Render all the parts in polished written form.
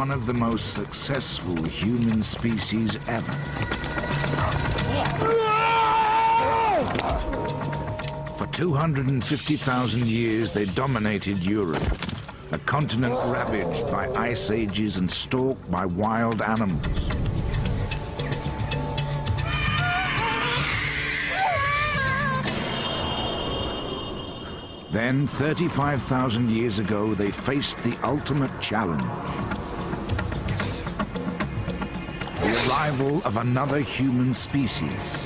one of the most successful human species ever. For 250,000 years, they dominated Europe, a continent ravaged by ice ages and stalked by wild animals. Then, 35,000 years ago, they faced the ultimate challenge. The arrival of another human species.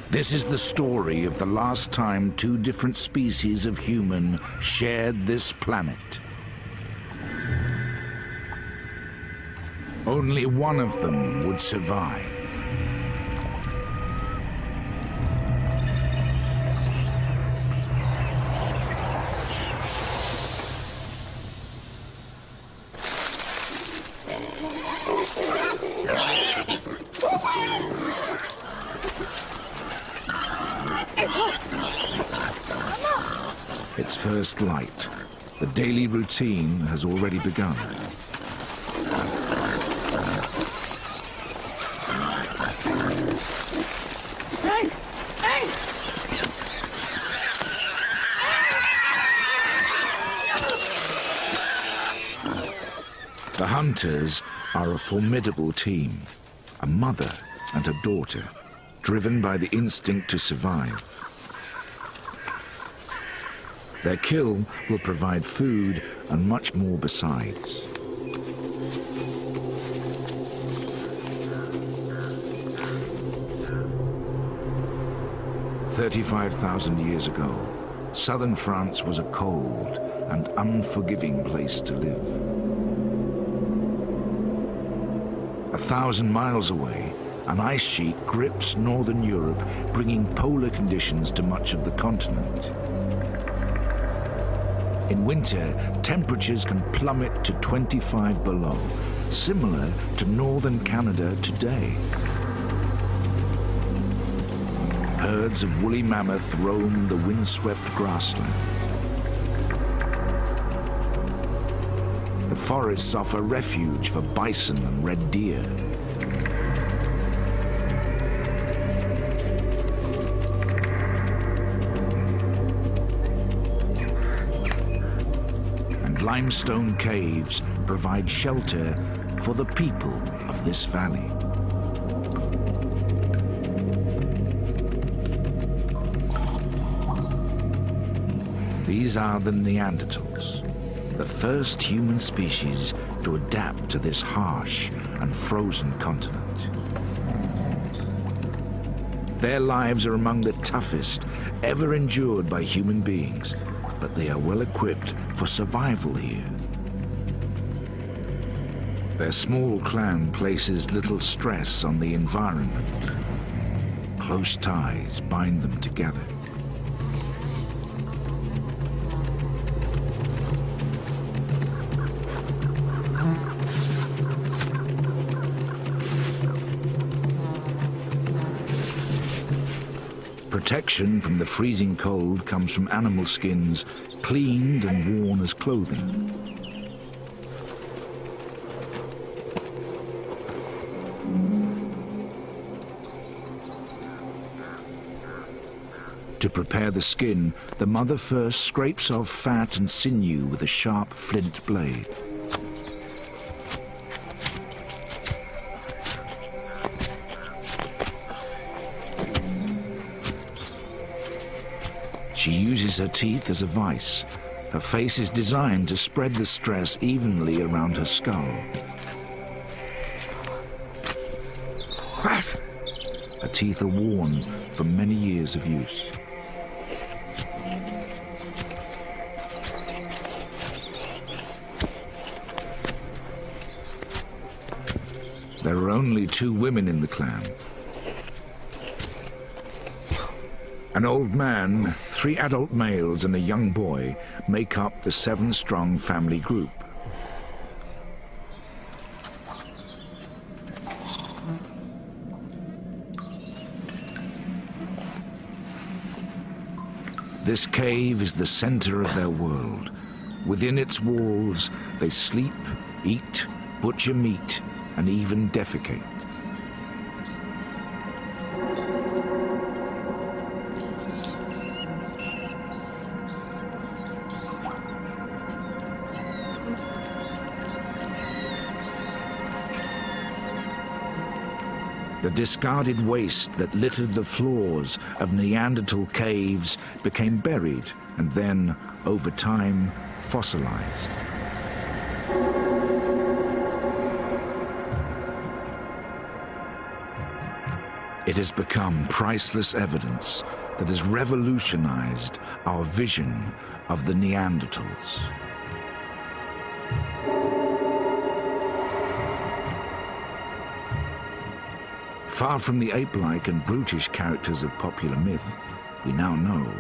This is the story of the last time two different species of human shared this planet. Only one of them would survive. It's first light. The daily routine has already begun. The hunters are a formidable team, a mother and a daughter, driven by the instinct to survive. Their kill will provide food and much more besides. "35,000 years ago, southern France was a cold and unforgiving place to live. 1,000 miles away, an ice sheet grips northern Europe, bringing polar conditions to much of the continent. In winter, temperatures can plummet to 25 below, similar to northern Canada today. Herds of woolly mammoth roam the windswept grassland. The forests offer refuge for bison and red deer. And limestone caves provide shelter for the people of this valley. These are the Neanderthals, the first human species to adapt to this harsh and frozen continent. Their lives are among the toughest ever endured by human beings, but they are well equipped for survival here. Their small clan places little stress on the environment. Close ties bind them together. Protection from the freezing cold comes from animal skins, cleaned and worn as clothing. To prepare the skin, the mother first scrapes off fat and sinew with a sharp flint blade. She uses her teeth as a vice. Her face is designed to spread the stress evenly around her skull. Her teeth are worn from many years of use. There are only 2 women in the clan. An old man, 3 adult males and a young boy make up the 7-strong family group. This cave is the center of their world. Within its walls, they sleep, eat, butcher meat, and even defecate. The discarded waste that littered the floors of Neanderthal caves became buried and then, over time, fossilized. It has become priceless evidence that has revolutionized our vision of the Neanderthals. Far from the ape-like and brutish characters of popular myth, we now know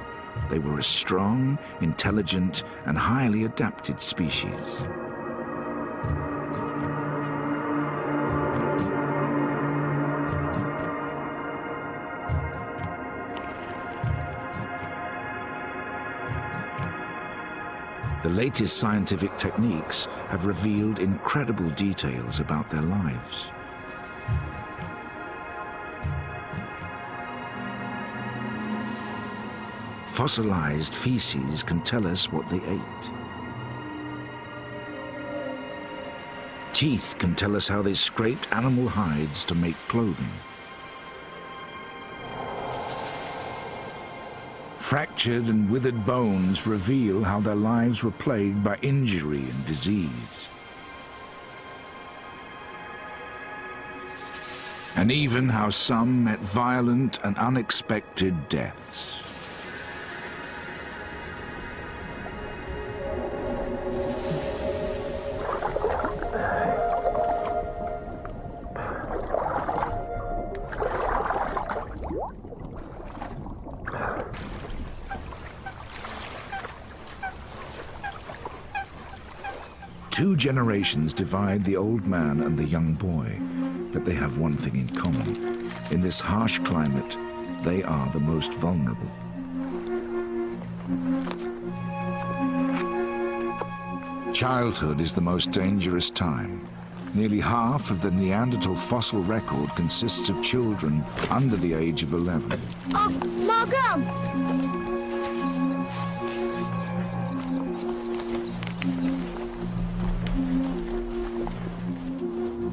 they were a strong, intelligent, and highly adapted species. The latest scientific techniques have revealed incredible details about their lives. Fossilized feces can tell us what they ate. Teeth can tell us how they scraped animal hides to make clothing. Fractured and withered bones reveal how their lives were plagued by injury and disease. And even how some met violent and unexpected deaths. Two generations divide the old man and the young boy, but they have one thing in common. In this harsh climate, they are the most vulnerable. Childhood is the most dangerous time. Nearly half of the Neanderthal fossil record consists of children under the age of 11. Oh, Margot!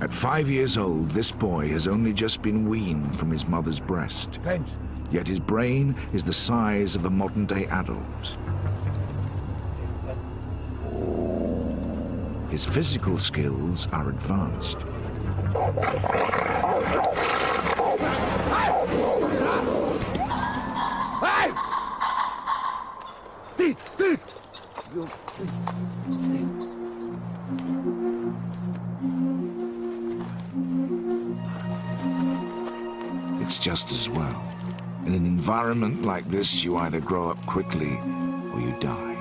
At 5 years old, this boy has only just been weaned from his mother's breast. Yet his brain is the size of a modern-day adult. His physical skills are advanced. It's just as well. In an environment like this, you either grow up quickly or you die.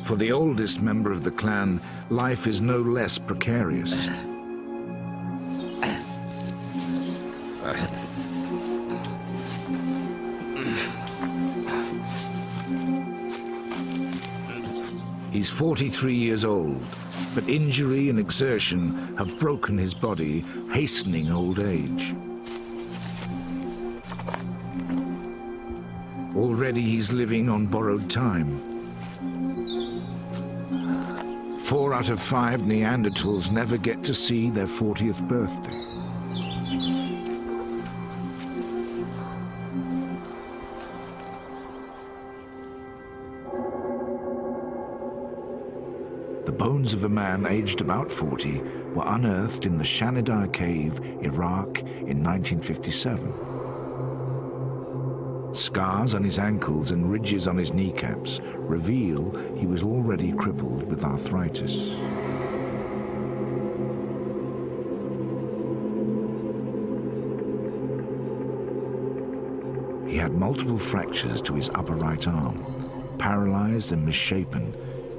For the oldest member of the clan, life is no less precarious. He's 43 years old, but injury and exertion have broken his body, hastening old age. Already he's living on borrowed time. 4 out of 5 Neanderthals never get to see their 40th birthday. The bones of a man aged about 40 were unearthed in the Shanidar Cave, Iraq, in 1957. Scars on his ankles and ridges on his kneecaps reveal he was already crippled with arthritis. He had multiple fractures to his upper right arm. Paralyzed and misshapen,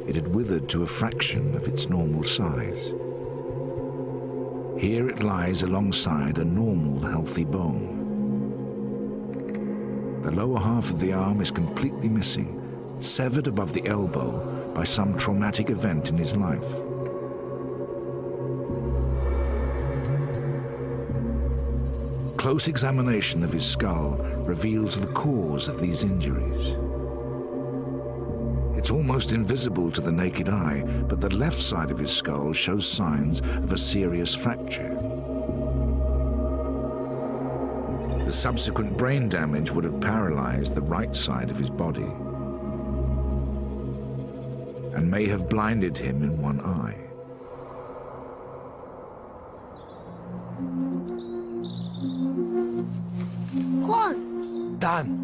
it had withered to a fraction of its normal size. Here it lies alongside a normal, healthy bone. The lower half of the arm is completely missing, severed above the elbow by some traumatic event in his life. Close examination of his skull reveals the cause of these injuries. It's almost invisible to the naked eye, but the left side of his skull shows signs of a serious fracture. The subsequent brain damage would have paralyzed the right side of his body and may have blinded him in one eye. Corn. Done.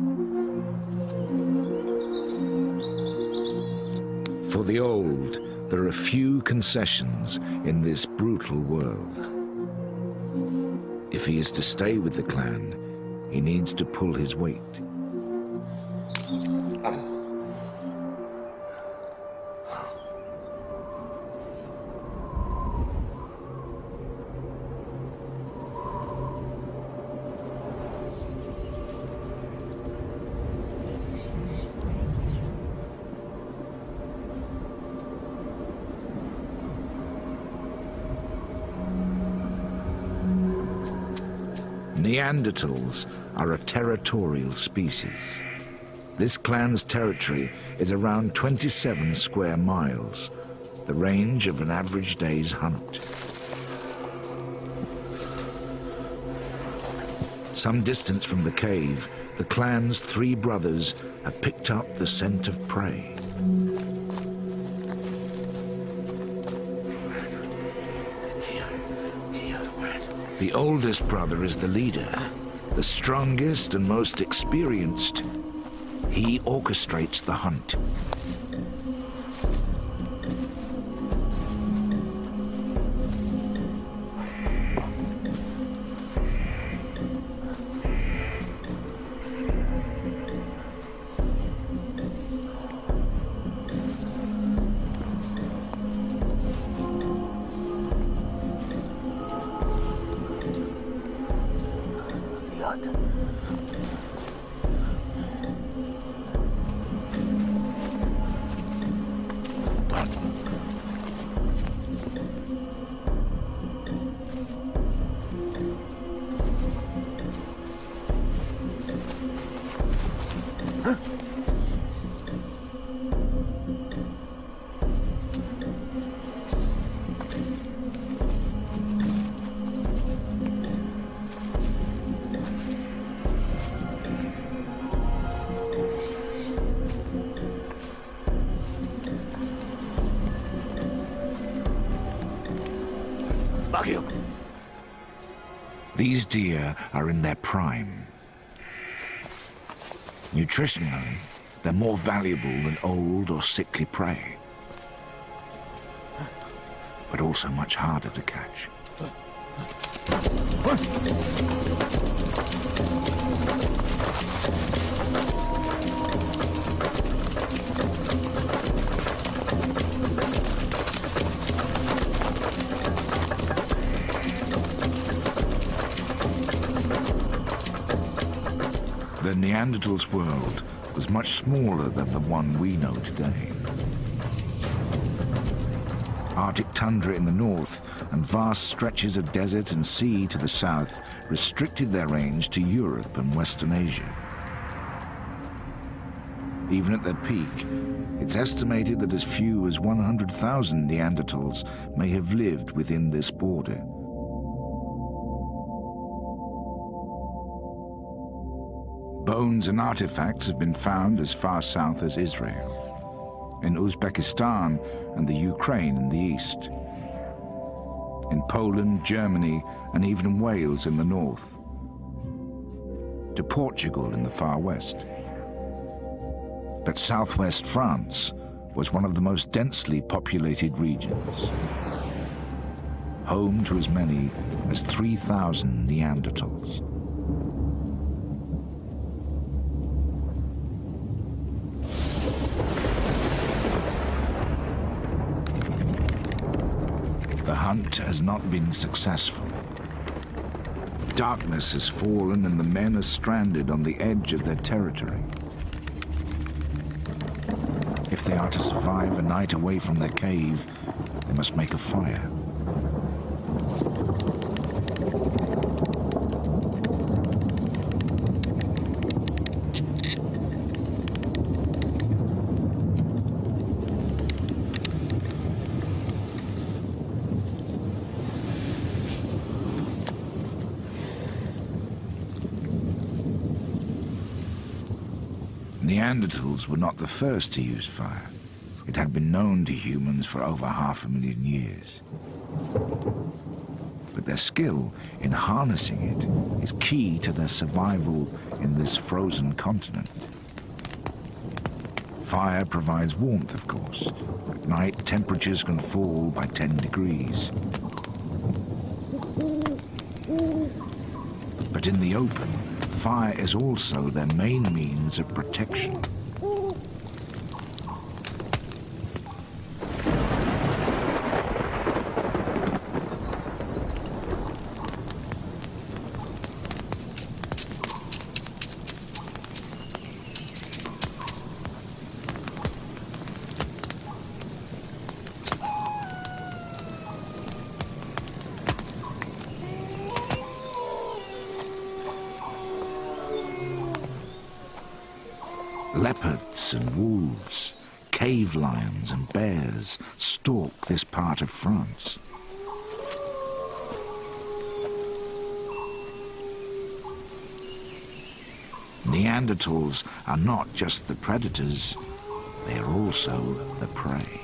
For the old, there are few concessions in this brutal world. If he is to stay with the clan, he needs to pull his weight. Neanderthals are a territorial species. This clan's territory is around 27 square miles, the range of an average day's hunt. Some distance from the cave, the clan's 3 brothers have picked up the scent of prey. The oldest brother is the leader, the strongest and most experienced. He orchestrates the hunt. These deer are in their prime. Nutritionally, they're more valuable than old or sickly prey, but also much harder to catch. The Neanderthals' world was much smaller than the one we know today. Arctic tundra in the north and vast stretches of desert and sea to the south restricted their range to Europe and Western Asia. Even at their peak, it's estimated that as few as 100,000 Neanderthals may have lived within this border. Bones and artifacts have been found as far south as Israel, in Uzbekistan and the Ukraine in the east, in Poland, Germany, and even Wales in the north, to Portugal in the far west. But southwest France was one of the most densely populated regions, home to as many as 3,000 Neanderthals. hunt has not been successful. Darkness has fallen and the men are stranded on the edge of their territory. If they are to survive a night away from their cave, they must make a fire. Neanderthals were not the first to use fire. It had been known to humans for over 500,000 years. But their skill in harnessing it is key to their survival in this frozen continent. Fire provides warmth, of course. At night, temperatures can fall by 10 degrees. But in the open, fire is also their main means of protection. Leopards and wolves, cave lions and bears stalk this part of France. Neanderthals are not just the predators, they are also the prey.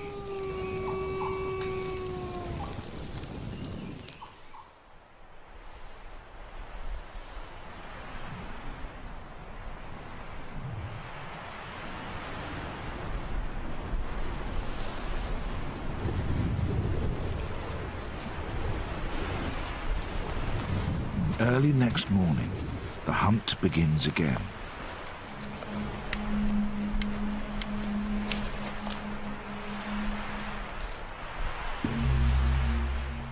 Early next morning, the hunt begins again.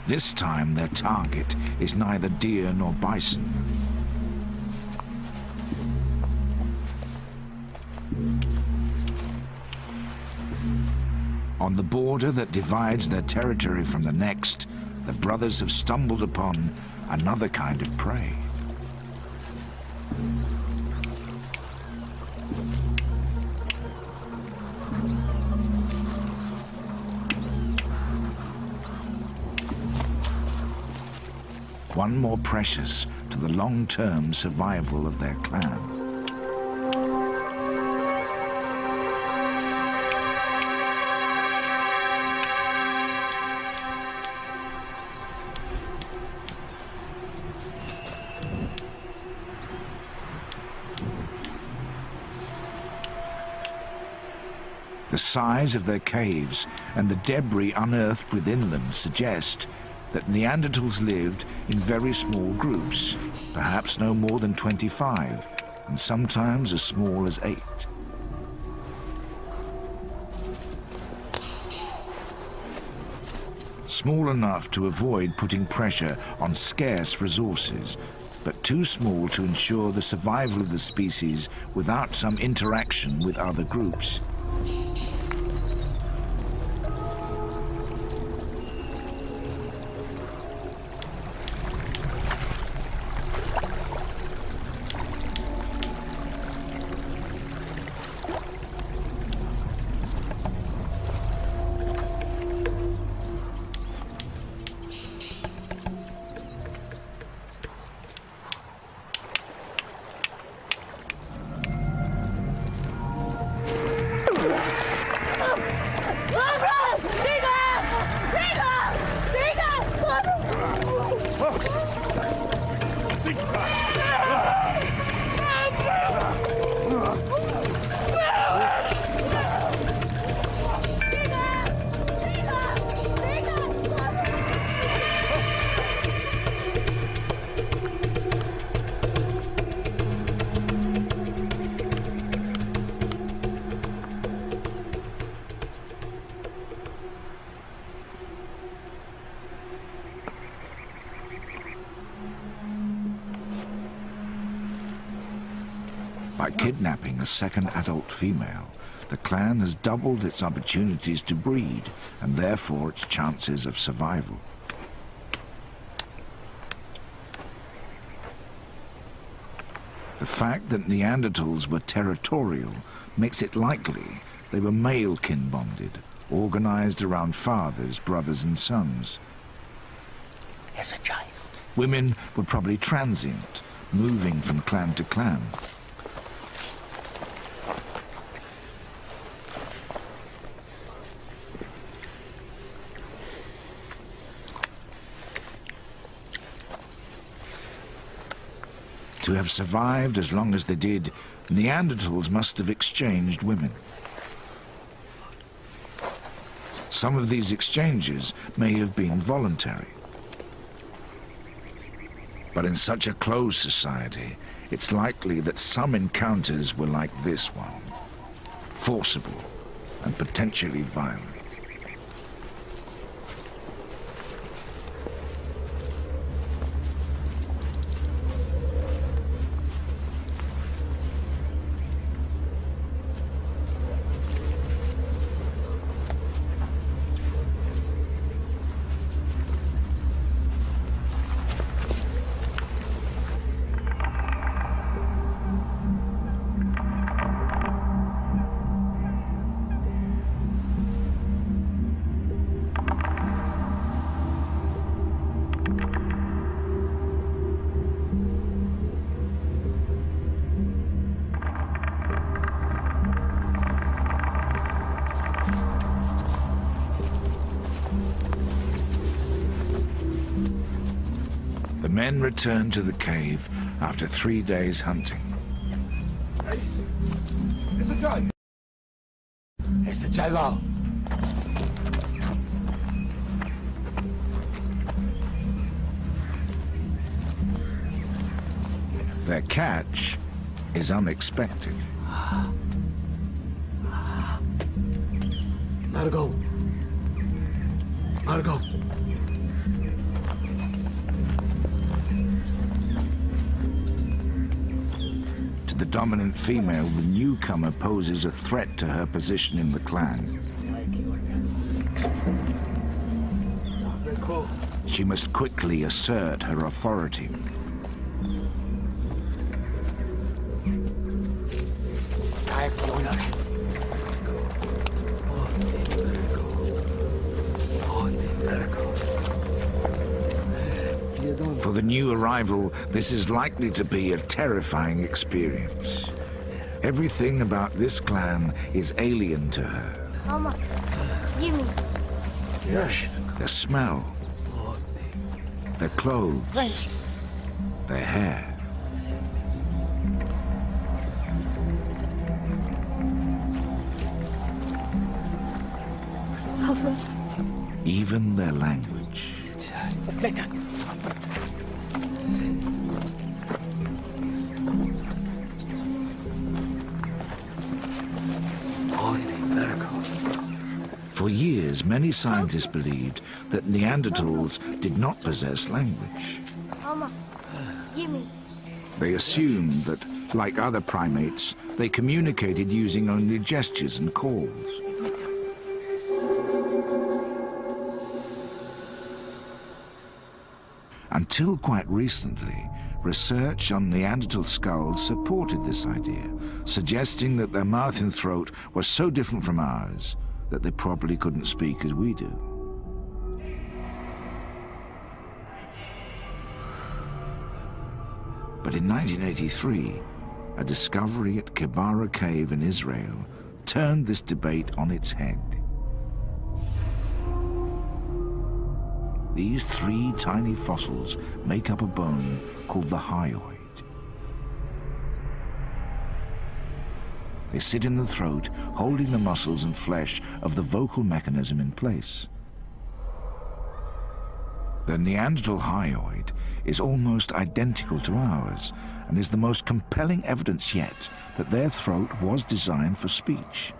This time their target is neither deer nor bison. On the border that divides their territory from the next, the brothers have stumbled upon another kind of prey. One more precious to the long-term survival of their clan. The size of their caves and the debris unearthed within them suggest that Neanderthals lived in very small groups, perhaps no more than 25, and sometimes as small as 8. Small enough to avoid putting pressure on scarce resources, but too small to ensure the survival of the species without some interaction with other groups. By kidnapping a second adult female, the clan has doubled its opportunities to breed and therefore its chances of survival. The fact that Neanderthals were territorial makes it likely they were male kin bonded, organized around fathers, brothers and sons. It's a giant. Women were probably transient, moving from clan to clan. To have survived as long as they did, Neanderthals must have exchanged women. Some of these exchanges may have been voluntary. But in such a closed society, it's likely that some encounters were like this one, forcible and potentially violent. The men returned to the cave after 3 days hunting. It's the J. It's the J-Lo. Their catch is unexpected. Margot. Margot. To the dominant female, the newcomer poses a threat to her position in the clan. She must quickly assert her authority. For the new arrival, this is likely to be a terrifying experience. Everything about this clan is alien to her. Mama, give me. Yes. Their smell, their clothes, their hair. Even their language. For years, many scientists believed that Neanderthals did not possess language. Mama, give me. They assumed that, like other primates, they communicated using only gestures and calls. Until quite recently, research on Neanderthal skulls supported this idea, suggesting that their mouth and throat were so different from ours that they probably couldn't speak as we do. But in 1983, a discovery at Kibara Cave in Israel turned this debate on its head. These 3 tiny fossils make up a bone called the hyoid. They sit in the throat, holding the muscles and flesh of the vocal mechanism in place. The Neanderthal hyoid is almost identical to ours and is the most compelling evidence yet that their throat was designed for speech.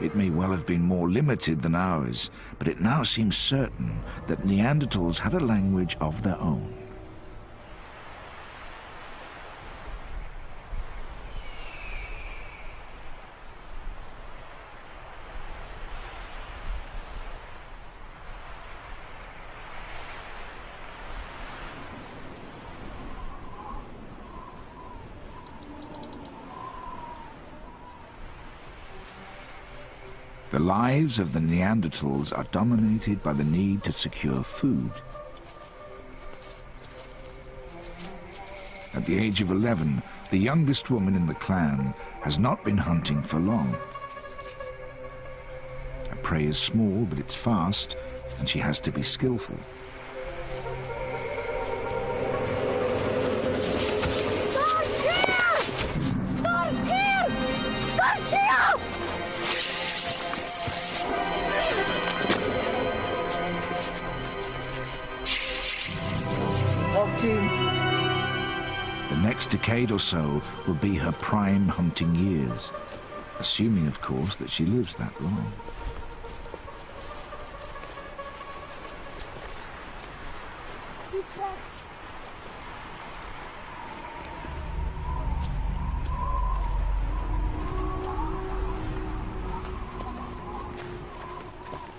It may well have been more limited than ours, but it now seems certain that Neanderthals had a language of their own. The lives of the Neanderthals are dominated by the need to secure food. At the age of 11, the youngest woman in the clan has not been hunting for long. Her prey is small, but it's fast, and she has to be skillful. The next decade or so will be her prime hunting years, assuming, of course, that she lives that long.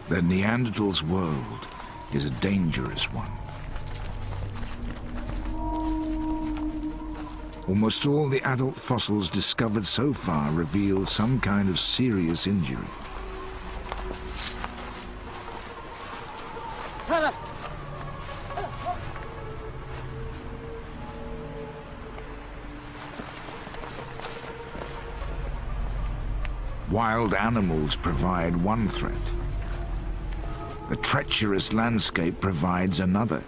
The Neanderthals' world is a dangerous one. Almost all the adult fossils discovered so far reveal some kind of serious injury. Wild animals provide one threat. The treacherous landscape provides another.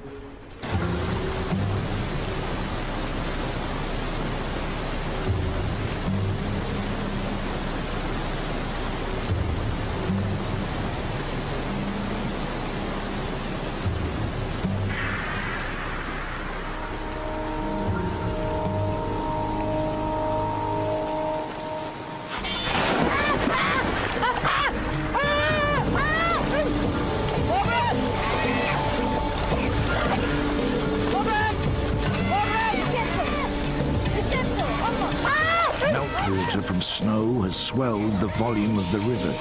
Meltwater from snow has swelled the volume of the river.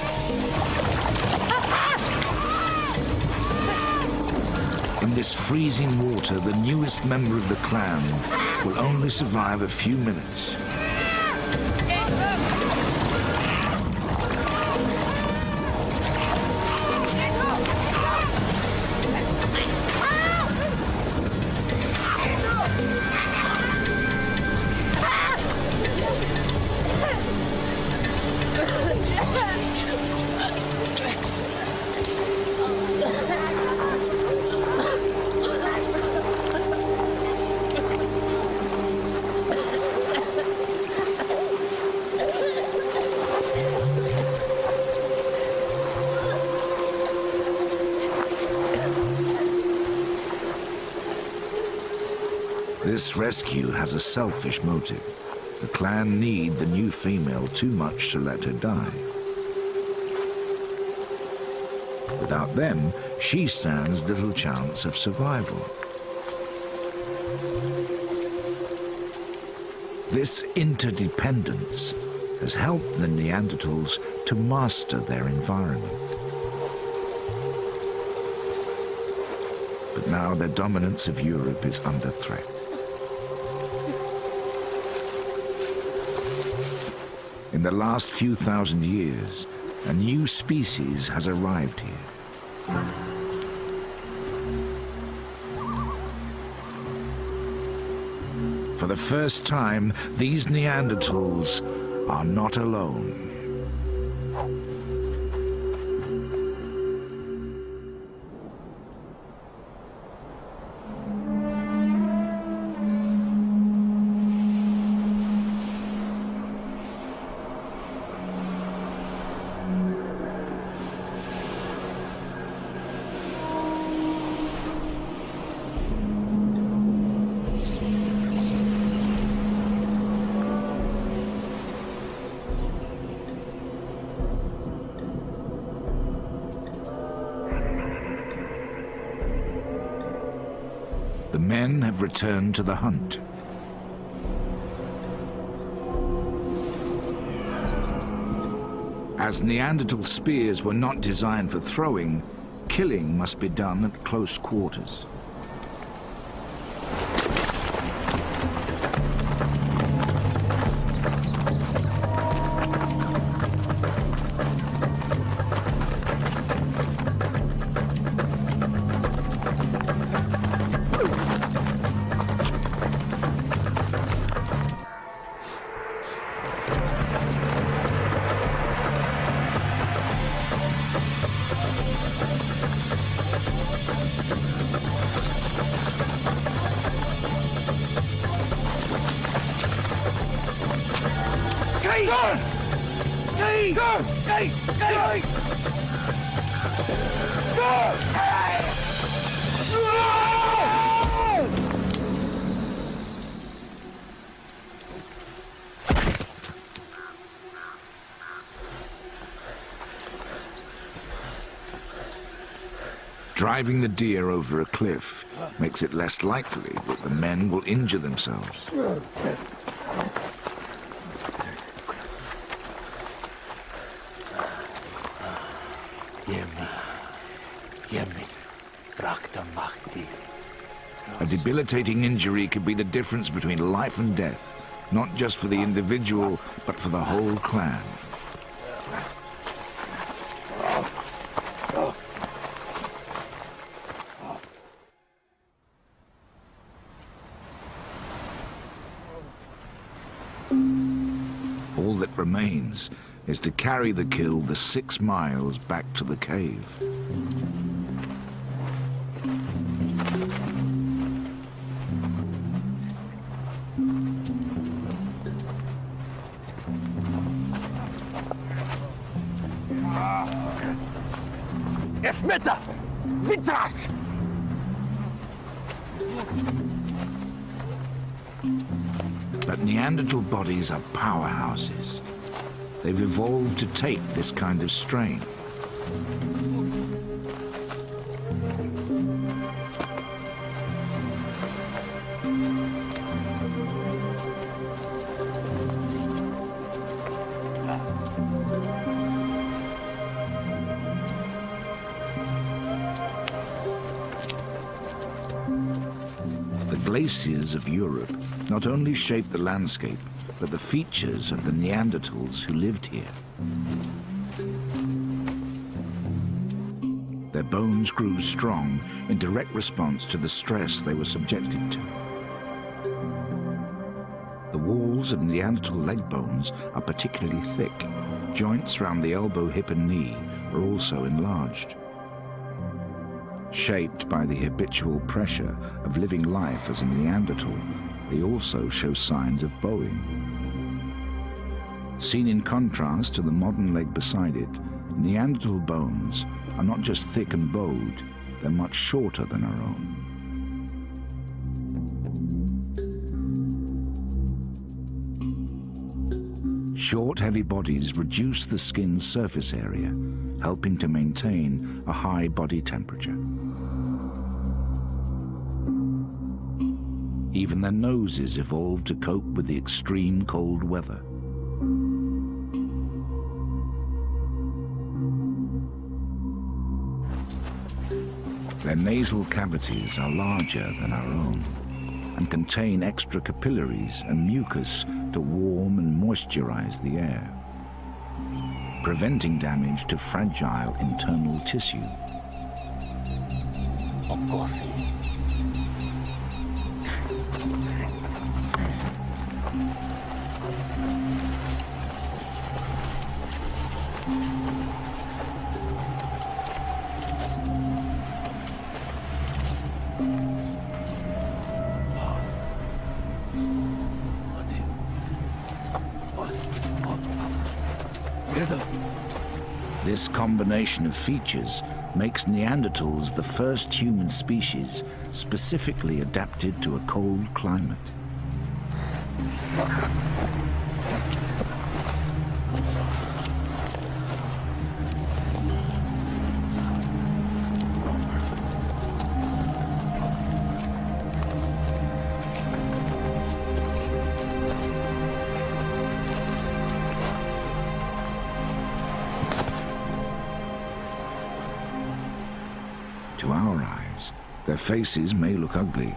In this freezing water, the newest member of the clan will only survive a few minutes. This rescue has a selfish motive. The clan need the new female too much to let her die. Without them, she stands little chance of survival. This interdependence has helped the Neanderthals to master their environment. But now the dominance of Europe is under threat. In the last few thousand years, a new species has arrived here. For the first time, these Neanderthals are not alone. The men have returned to the hunt. As Neanderthal spears were not designed for throwing, killing must be done at close quarters. Driving the deer over a cliff makes it less likely that the men will injure themselves. A debilitating injury could be the difference between life and death, not just for the individual, but for the whole clan. All that remains is to carry the kill the 6 miles back to the cave. But Neanderthal bodies are powerhouses. They've evolved to take this kind of strain. The glaciers of Europe not only shaped the landscape, but the features of the Neanderthals who lived here. Their bones grew strong in direct response to the stress they were subjected to. The walls of Neanderthal leg bones are particularly thick. Joints around the elbow, hip and knee are also enlarged. Shaped by the habitual pressure of living life as a Neanderthal, they also show signs of bowing. Seen in contrast to the modern leg beside it, Neanderthal bones are not just thick and bowed, they're much shorter than our own. Short, heavy bodies reduce the skin's surface area, helping to maintain a high body temperature. Even their noses evolved to cope with the extreme cold weather. Their nasal cavities are larger than our own and contain extra capillaries and mucus to warm and moisturize the air, preventing damage to fragile internal tissue. This combination of features makes Neanderthals the first human species specifically adapted to a cold climate. To our eyes, their faces may look ugly,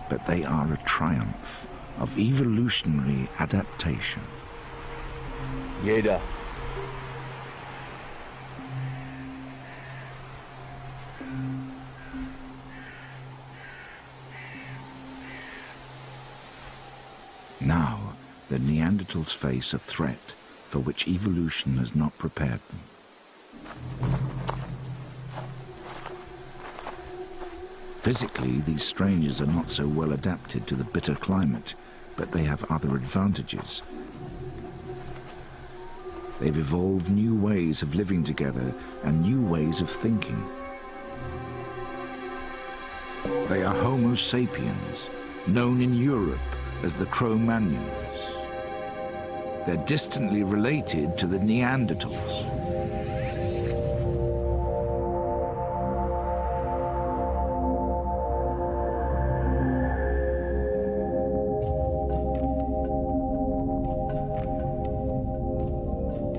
but they are a triumph of evolutionary adaptation. Jeder. Now, the Neanderthals face a threat for which evolution has not prepared them. Physically, these strangers are not so well adapted to the bitter climate, but they have other advantages. They've evolved new ways of living together and new ways of thinking. They are Homo sapiens, known in Europe as the Cro-Magnons. They're distantly related to the Neanderthals.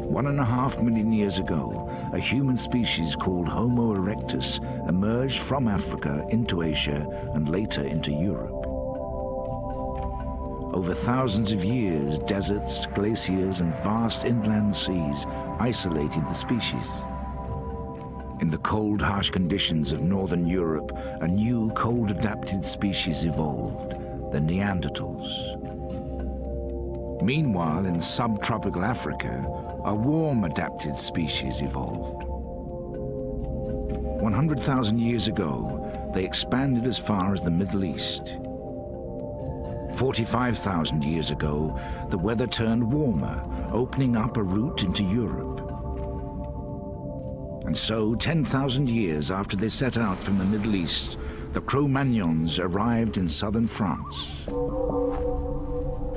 One and a half million years ago, a human species called Homo erectus emerged from Africa into Asia and later into Europe. Over thousands of years, deserts, glaciers, and vast inland seas isolated the species. In the cold, harsh conditions of northern Europe, a new cold-adapted species evolved, the Neanderthals. Meanwhile, in subtropical Africa, a warm-adapted species evolved. 100,000 years ago, they expanded as far as the Middle East. 45,000 years ago, the weather turned warmer, opening up a route into Europe. And so, 10,000 years after they set out from the Middle East, the Cro-Magnons arrived in southern France.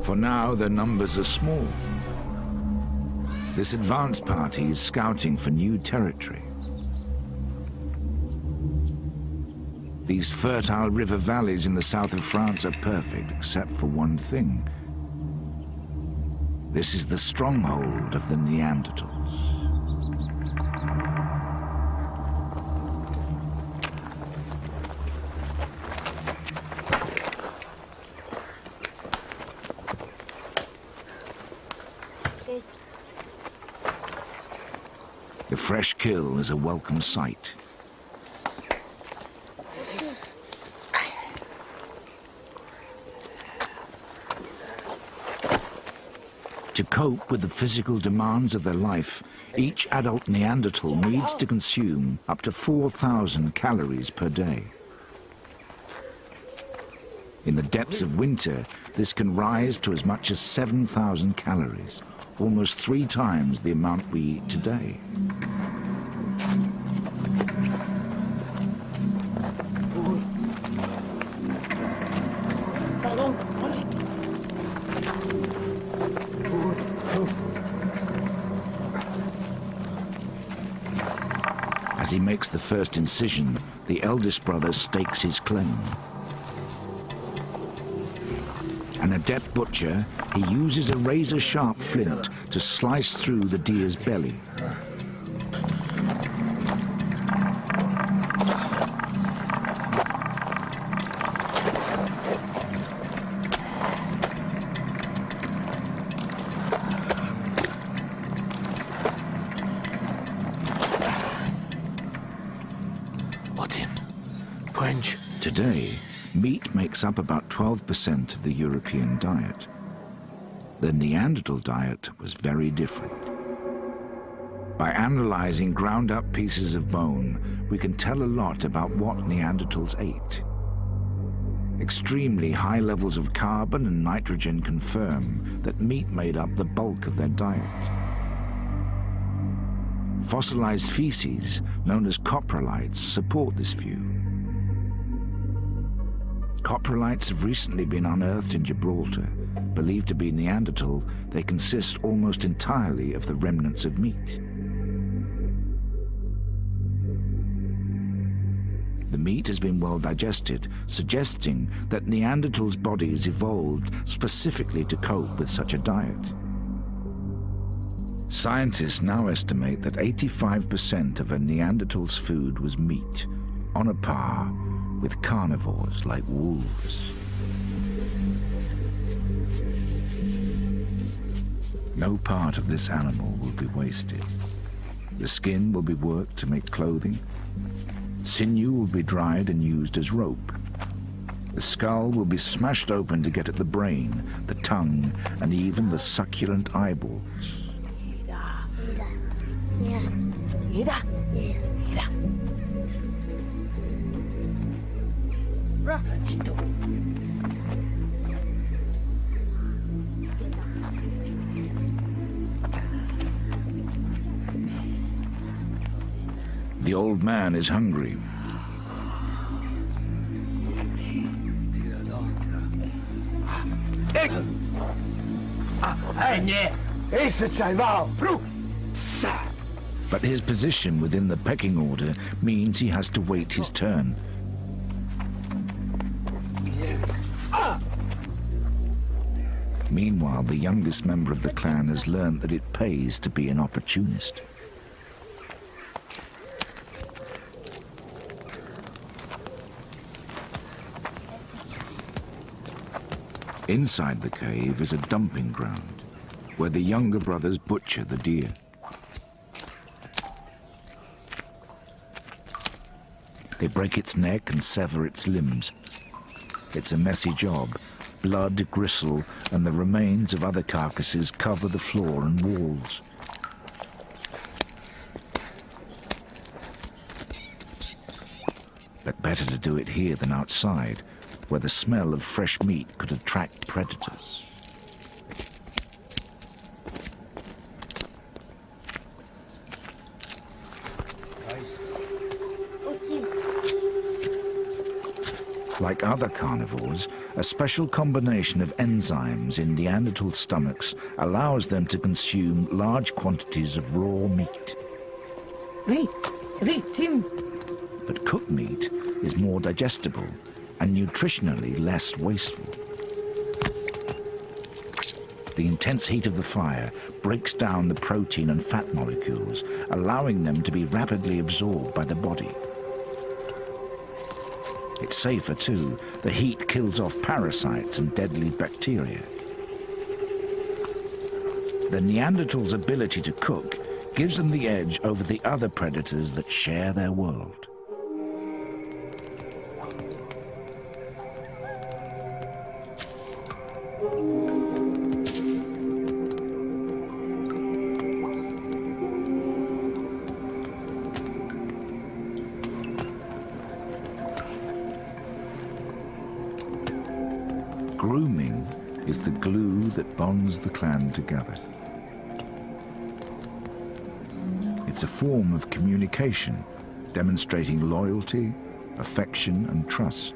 For now, their numbers are small. This advance party is scouting for new territory. These fertile river valleys in the south of France are perfect, except for one thing. This is the stronghold of the Neanderthals. The fresh kill is a welcome sight. To cope with the physical demands of their life, each adult Neanderthal needs to consume up to 4,000 calories per day. In the depths of winter, this can rise to as much as 7,000 calories, almost 3 times the amount we eat today. As he makes the first incision, the eldest brother stakes his claim. An adept butcher, he uses a razor-sharp flint to slice through the deer's belly. Today, meat makes up about 12% of the European diet. The Neanderthal diet was very different. By analyzing ground-up pieces of bone, we can tell a lot about what Neanderthals ate. Extremely high levels of carbon and nitrogen confirm that meat made up the bulk of their diet. Fossilized feces, known as coprolites, support this view. Coprolites have recently been unearthed in Gibraltar. Believed to be Neanderthal, they consist almost entirely of the remnants of meat. The meat has been well digested, suggesting that Neanderthals' bodies evolved specifically to cope with such a diet. Scientists now estimate that 85% of a Neanderthal's food was meat, on a par with carnivores like wolves. No part of this animal will be wasted. The skin will be worked to make clothing. Sinew will be dried and used as rope. The skull will be smashed open to get at the brain, the tongue, and even the succulent eyeballs. The old man is hungry. But his position within the pecking order means he has to wait his turn. Meanwhile, the youngest member of the clan has learned that it pays to be an opportunist. Inside the cave is a dumping ground, where the younger brothers butcher the deer. They break its neck and sever its limbs. It's a messy job. Blood, gristle, and the remains of other carcasses cover the floor and walls. But better to do it here than outside, where the smell of fresh meat could attract predators. Like other carnivores, a special combination of enzymes in Neanderthal stomachs allows them to consume large quantities of raw meat. But cooked meat is more digestible and nutritionally less wasteful. The intense heat of the fire breaks down the protein and fat molecules, allowing them to be rapidly absorbed by the body. It's safer too. The heat kills off parasites and deadly bacteria. The Neanderthals' ability to cook gives them the edge over the other predators that share their world. Grooming is the glue that bonds the clan together. It's a form of communication, demonstrating loyalty, affection, and trust.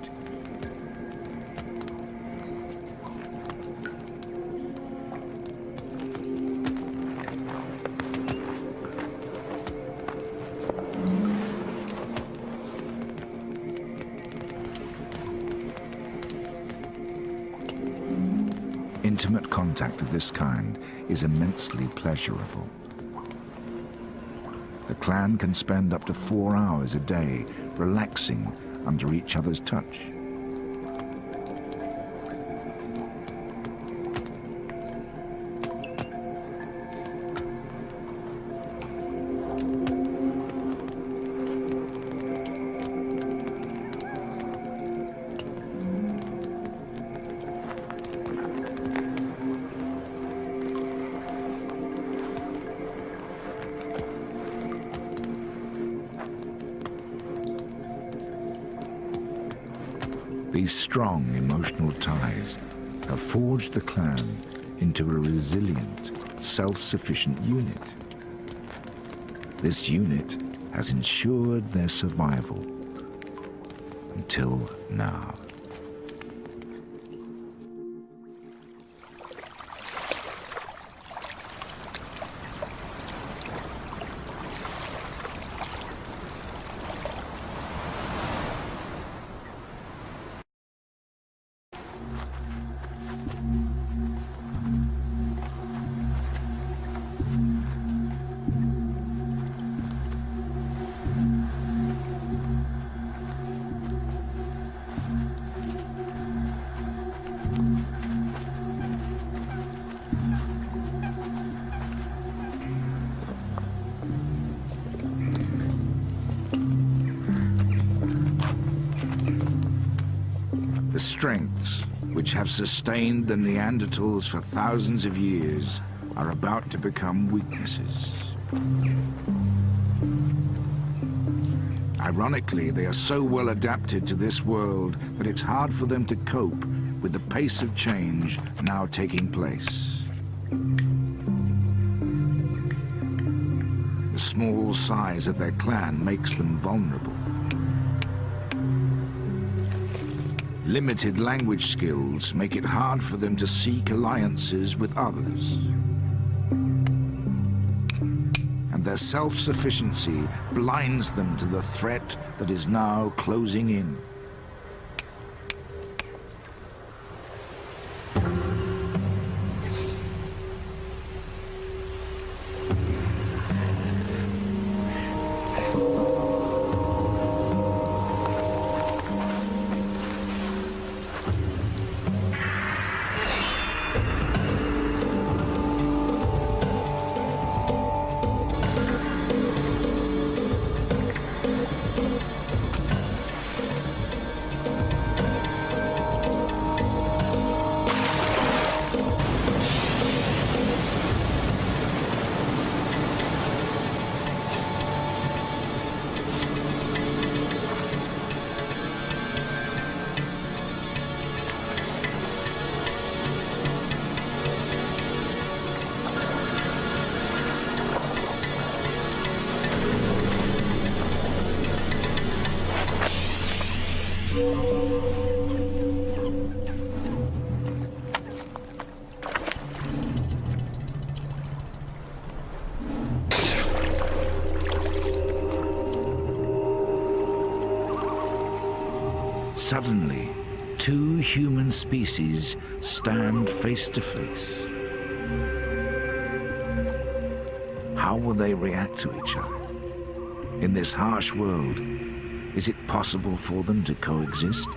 Intimate contact of this kind is immensely pleasurable. The clan can spend up to 4 hours a day relaxing under each other's touch. These strong emotional ties have forged the clan into a resilient, self-sufficient unit. This unit has ensured their survival until now. The strengths which have sustained the Neanderthals for thousands of years are about to become weaknesses. Ironically, they are so well adapted to this world that it's hard for them to cope with the pace of change now taking place. The the small size of their clan makes them vulnerable. Limited language skills make it hard for them to seek alliances with others. And their self-sufficiency blinds them to the threat that is now closing in. Suddenly, two human species stand face to face. How will they react to each other? In this harsh world, is it possible for them to coexist?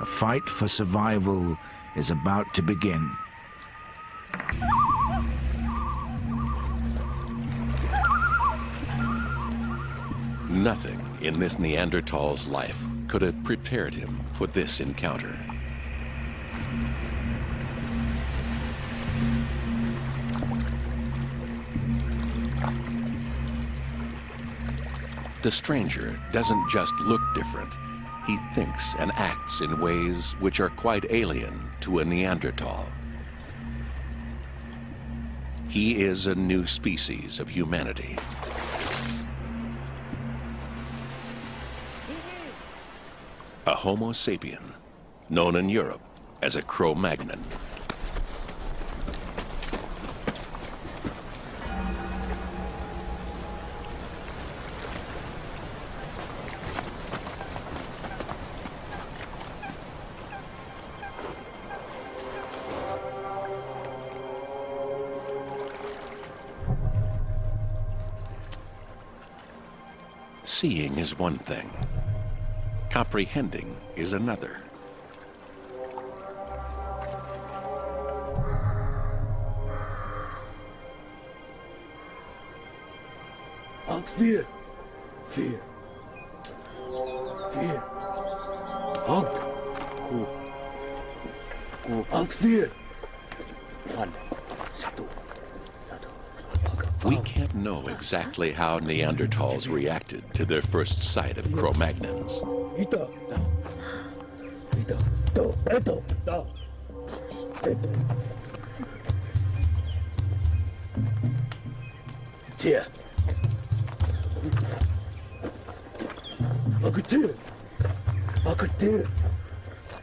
A fight for survival is about to begin. Nothing in this Neanderthal's life could have prepared him for this encounter. The stranger doesn't just look different. He thinks and acts in ways which are quite alien to a Neanderthal. He is a new species of humanity. A Homo sapien, known in Europe as a Cro-Magnon. Seeing is one thing. Comprehending is another. Alt 4. 4. 4. Alt. Alt 4. 1. 1. We can't know exactly how Neanderthals reacted to their first sight of Cro-Magnons. Ito. Ito. Ito. Ito. Ito. Ito. Tia. Akutu. Akutu.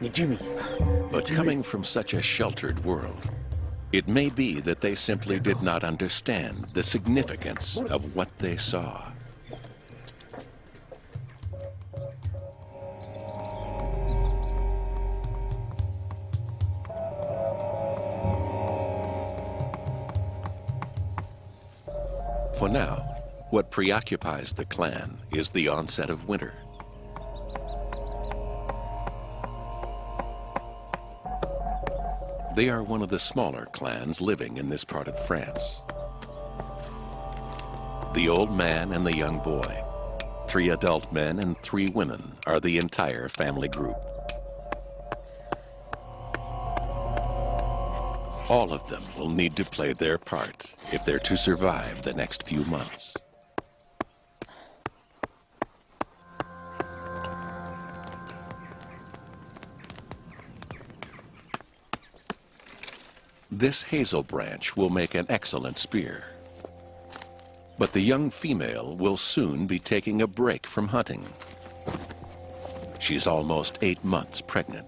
Nijimi. But coming from such a sheltered world, it may be that they simply did not understand the significance of what they saw. For now, what preoccupies the clan is the onset of winter. They are one of the smaller clans living in this part of France. The old man and the young boy, 3 adult men and 3 women are the entire family group. All of them will need to play their part if they're to survive the next few months. This hazel branch will make an excellent spear. But the young female will soon be taking a break from hunting. She's almost 8 months pregnant.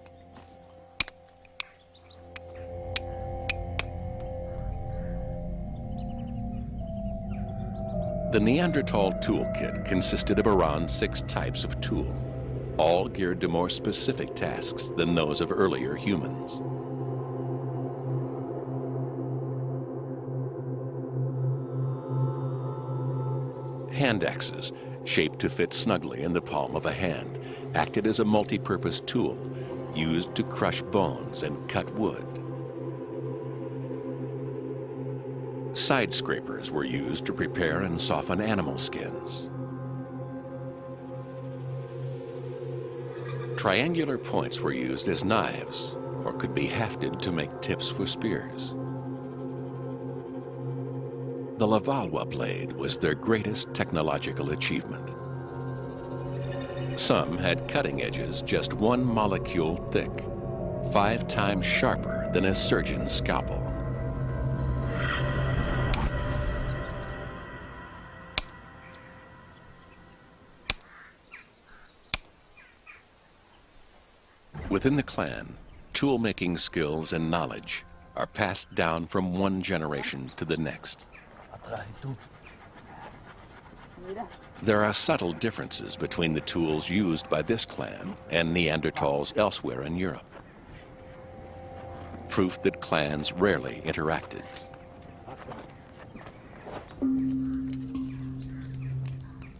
The Neanderthal toolkit consisted of around 6 types of tool, all geared to more specific tasks than those of earlier humans. Hand axes, shaped to fit snugly in the palm of a hand, acted as a multi-purpose tool used to crush bones and cut wood. Side scrapers were used to prepare and soften animal skins. Triangular points were used as knives, or could be hafted to make tips for spears. The Lavalwa blade was their greatest technological achievement. Some had cutting edges just 1 molecule thick, 5 times sharper than a surgeon's scalpel. Within the clan, tool-making skills and knowledge are passed down from one generation to the next. There are subtle differences between the tools used by this clan and Neanderthals elsewhere in Europe. Proof that clans rarely interacted.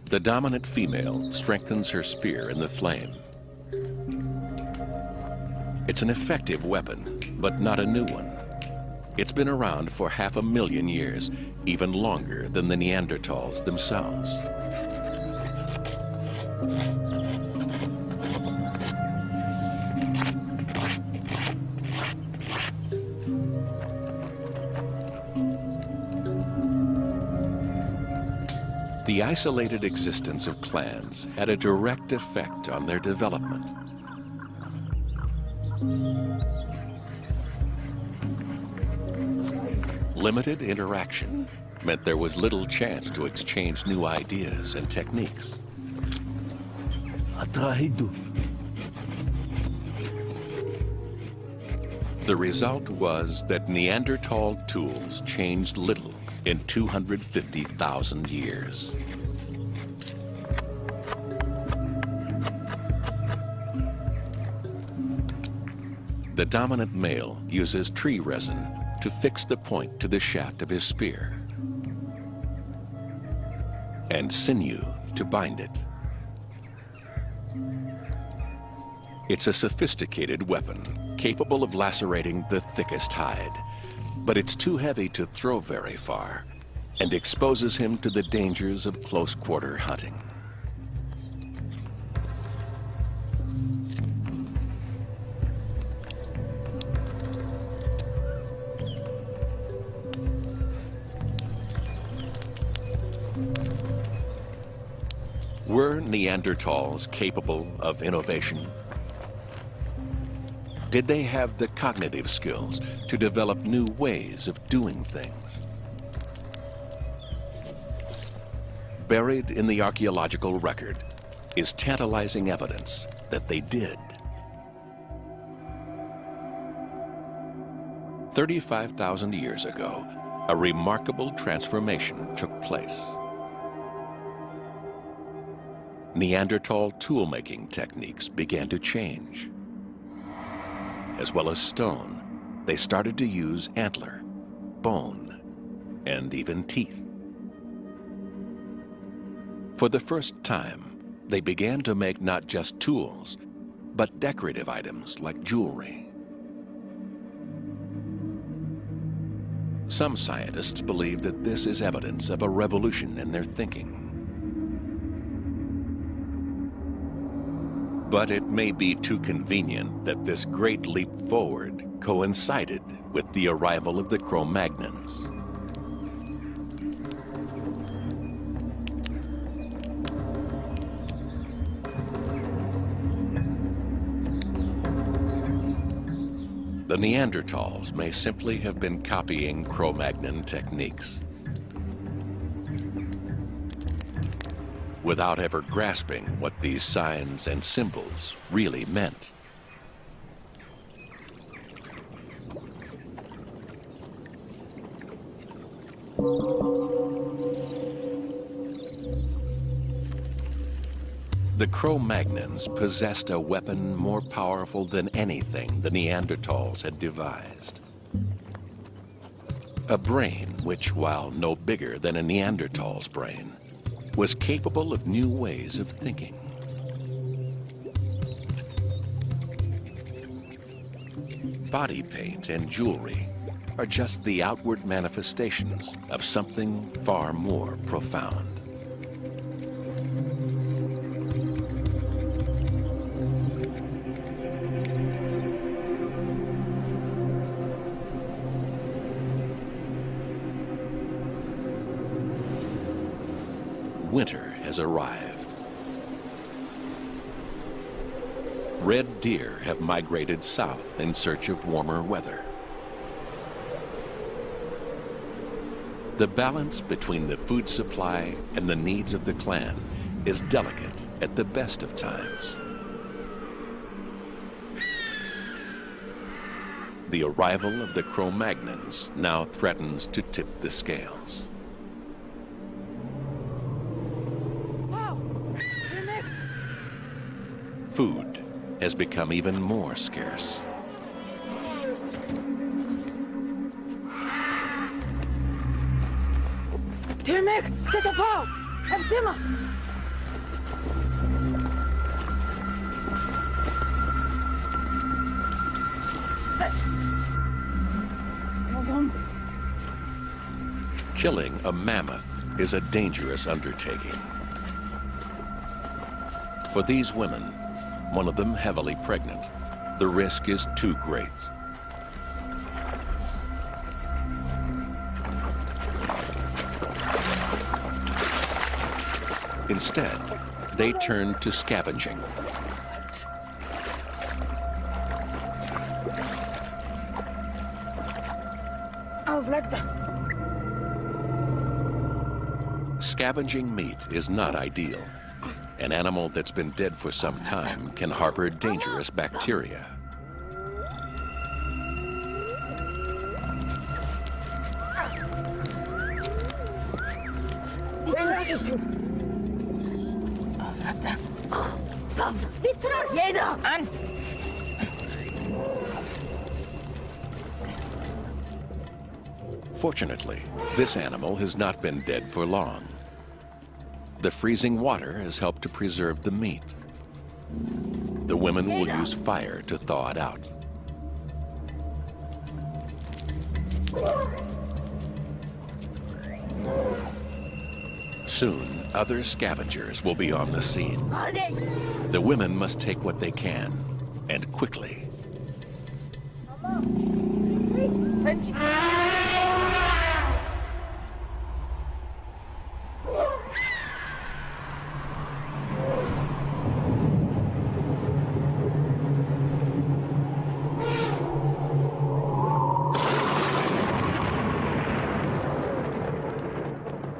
The dominant female strengthens her spear in the flame. It's an effective weapon, but not a new one. It's been around for 500,000 years, even longer than the Neanderthals themselves. The isolated existence of clans had a direct effect on their development. Limited interaction meant there was little chance to exchange new ideas and techniques. The result was that Neanderthal tools changed little in 250,000 years. The dominant male uses tree resin to fix the point to the shaft of his spear, and sinew to bind it. It's a sophisticated weapon, capable of lacerating the thickest hide, but it's too heavy to throw very far and exposes him to the dangers of close-quarter hunting. Were Neanderthals capable of innovation? Did they have the cognitive skills to develop new ways of doing things? Buried in the archaeological record is tantalizing evidence that they did. 35,000 years ago, a remarkable transformation took place. Neanderthal tool-making techniques began to change. As well as stone, they started to use antler, bone, and even teeth. For the first time, they began to make not just tools, but decorative items like jewelry. Some scientists believe that this is evidence of a revolution in their thinking. But it may be too convenient that this great leap forward coincided with the arrival of the Cro-Magnons. the Neanderthals may simply have been copying Cro-Magnon techniques without ever grasping what these signs and symbols really meant. The Cro-Magnons possessed a weapon more powerful than anything the Neanderthals had devised. A brain which, while no bigger than a Neanderthal's brain, was capable of new ways of thinking. Body paint and jewelry are just the outward manifestations of something far more profound. Winter has arrived. Red deer have migrated south in search of warmer weather. The balance between the food supply and the needs of the clan is delicate at the best of times. The arrival of the Cro-Magnons now threatens to tip the scales. Food has become even more scarce. Tümek, zet op hou! Heb timmer! Killing a mammoth is a dangerous undertaking. For these women, one of them heavily pregnant, the risk is too great. Instead, they turn to scavenging. Scavenging meat is not ideal. An animal that's been dead for some time can harbor dangerous bacteria. Fortunately, this animal has not been dead for long. The freezing water has helped to preserve the meat. The women will use fire to thaw it out. Soon, other scavengers will be on the scene. The women must take what they can, and quickly.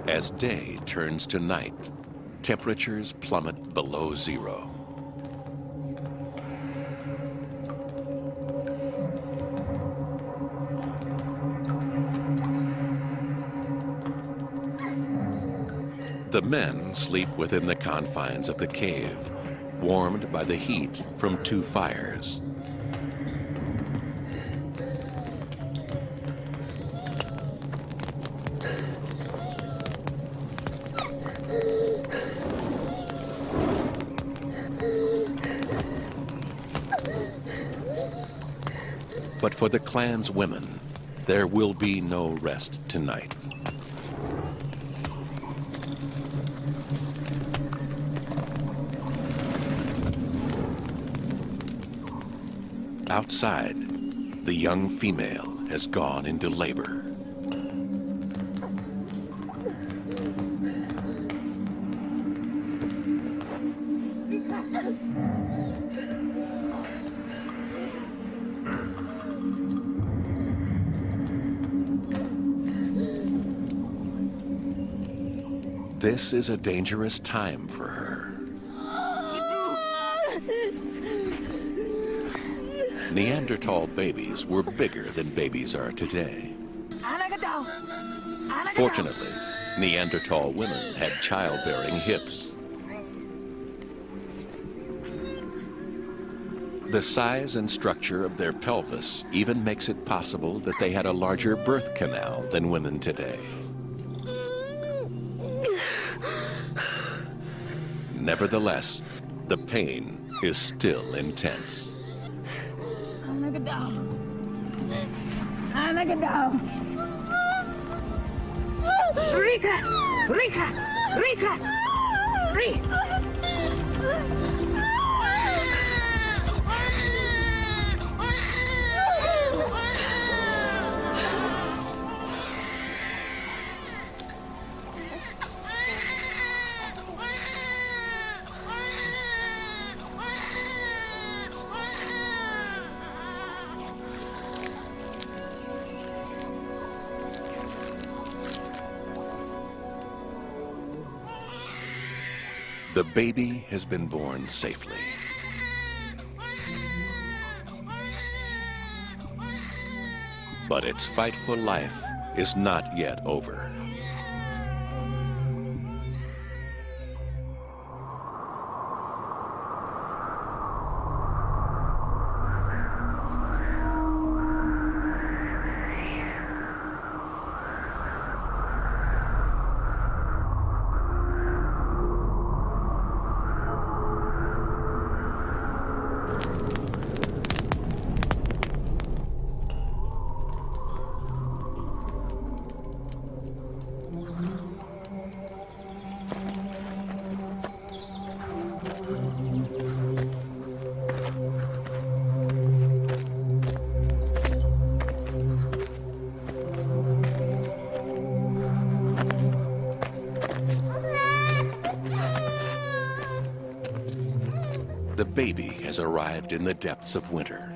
As day turns to night, temperatures plummet below zero. The men sleep within the confines of the cave, warmed by the heat from 2 fires. But for the clan's women, there will be no rest tonight. Outside, the young female has gone into labor. This is a dangerous time for her. Neanderthal babies were bigger than babies are today. Fortunately, Neanderthal women had childbearing hips. The size and structure of their pelvis even makes it possible that they had a larger birth canal than women today. Nevertheless, the pain is still intense. Rika! Rika! Rika! Rika! The baby has been born safely. But its fight for life is not yet over. The baby has arrived in the depths of winter.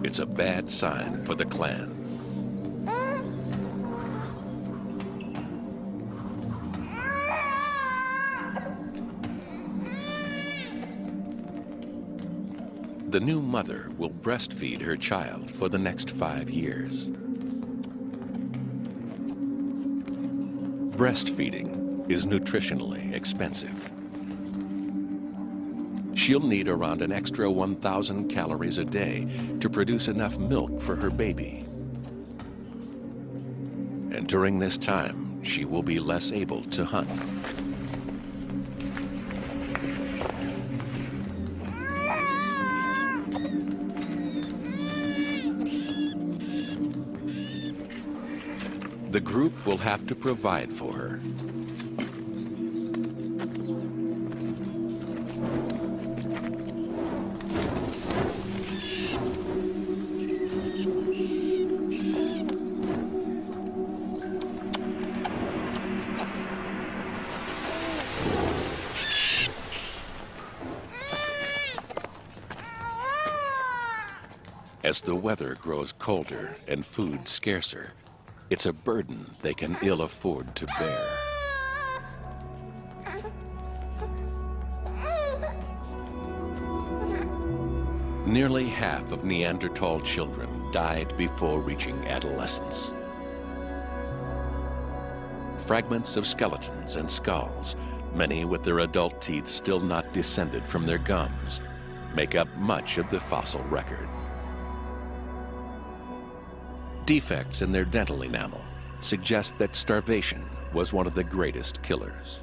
It's a bad sign for the clan. The new mother will breastfeed her child for the next 5 years. Breastfeeding is nutritionally expensive. She'll need around an extra 1,000 calories a day to produce enough milk for her baby. And during this time, she will be less able to hunt. The group will have to provide for her. As the weather grows colder and food scarcer, it's a burden they can ill afford to bear. Nearly half of Neanderthal children died before reaching adolescence. Fragments of skeletons and skulls, many with their adult teeth still not descended from their gums, make up much of the fossil record. Defects in their dental enamel suggest that starvation was one of the greatest killers.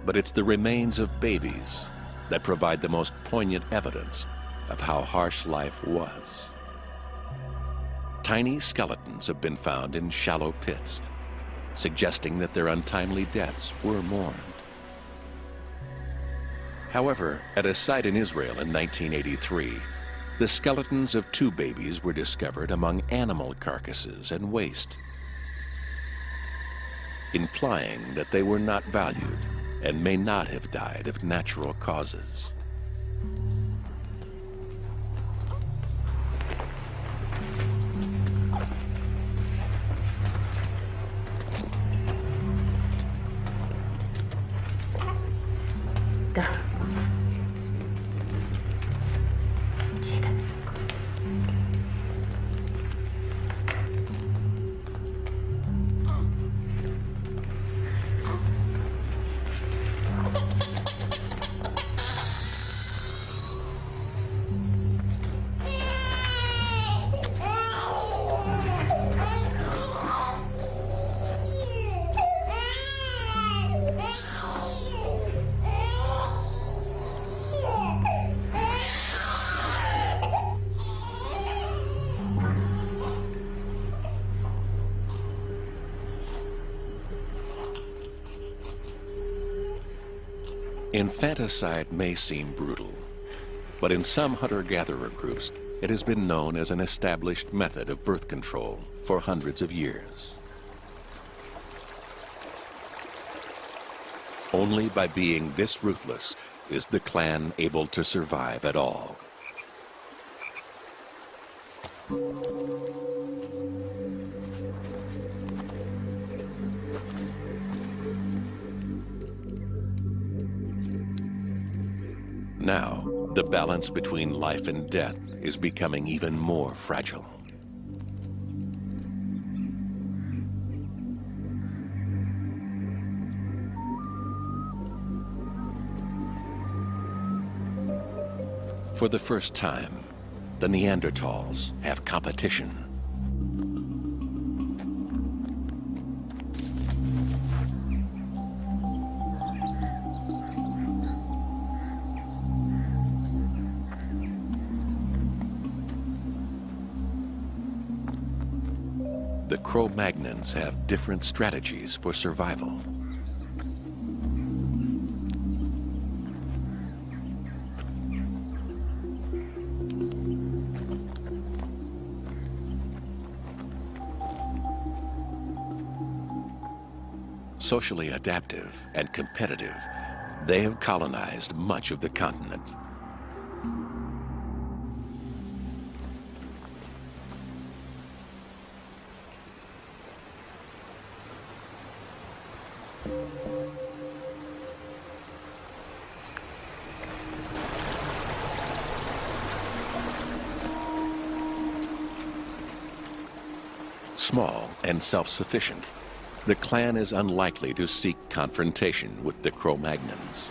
But it's the remains of babies that provide the most poignant evidence of how harsh life was. Tiny skeletons have been found in shallow pits, suggesting that their untimely deaths were mourned. However, at a site in Israel in 1983, the skeletons of 2 babies were discovered among animal carcasses and waste, implying that they were not valued and may not have died of natural causes. Infanticide may seem brutal, but in some hunter-gatherer groups, it has been known as an established method of birth control for hundreds of years. Only by being this ruthless is the clan able to survive at all. Now, the balance between life and death is becoming even more fragile. For the first time, the Neanderthals have competition. The Cro-Magnons have different strategies for survival. Socially adaptive and competitive, they have colonized much of the continent. Small and self-sufficient, the clan is unlikely to seek confrontation with the Cro-Magnons.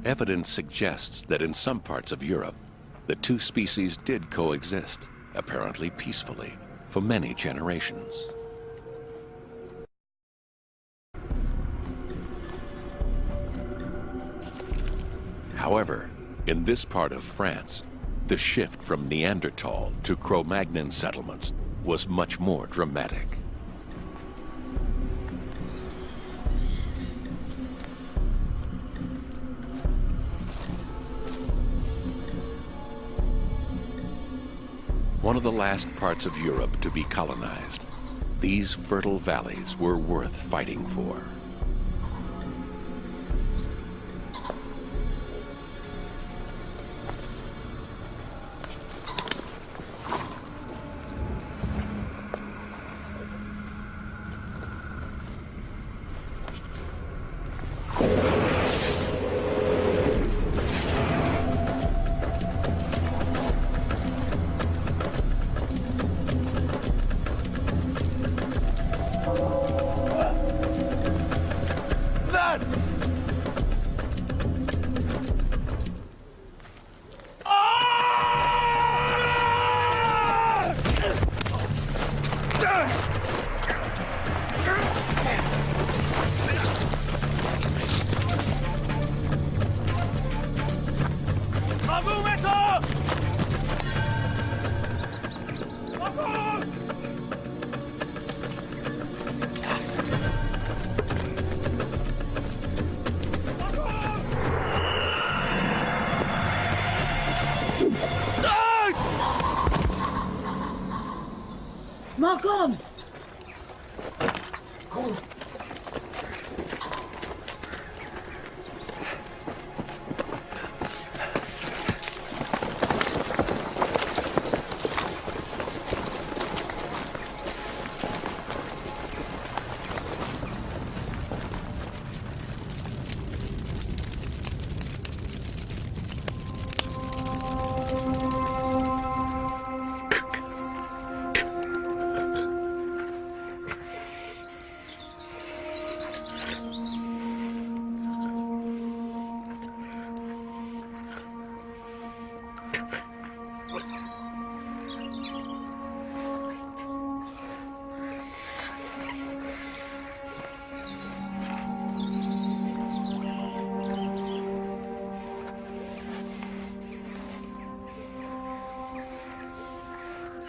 Evidence suggests that in some parts of Europe, the two species did coexist, apparently peacefully, for many generations. However, in this part of France, the shift from Neanderthal to Cro-Magnon settlements was much more dramatic. One of the last parts of Europe to be colonized, these fertile valleys were worth fighting for.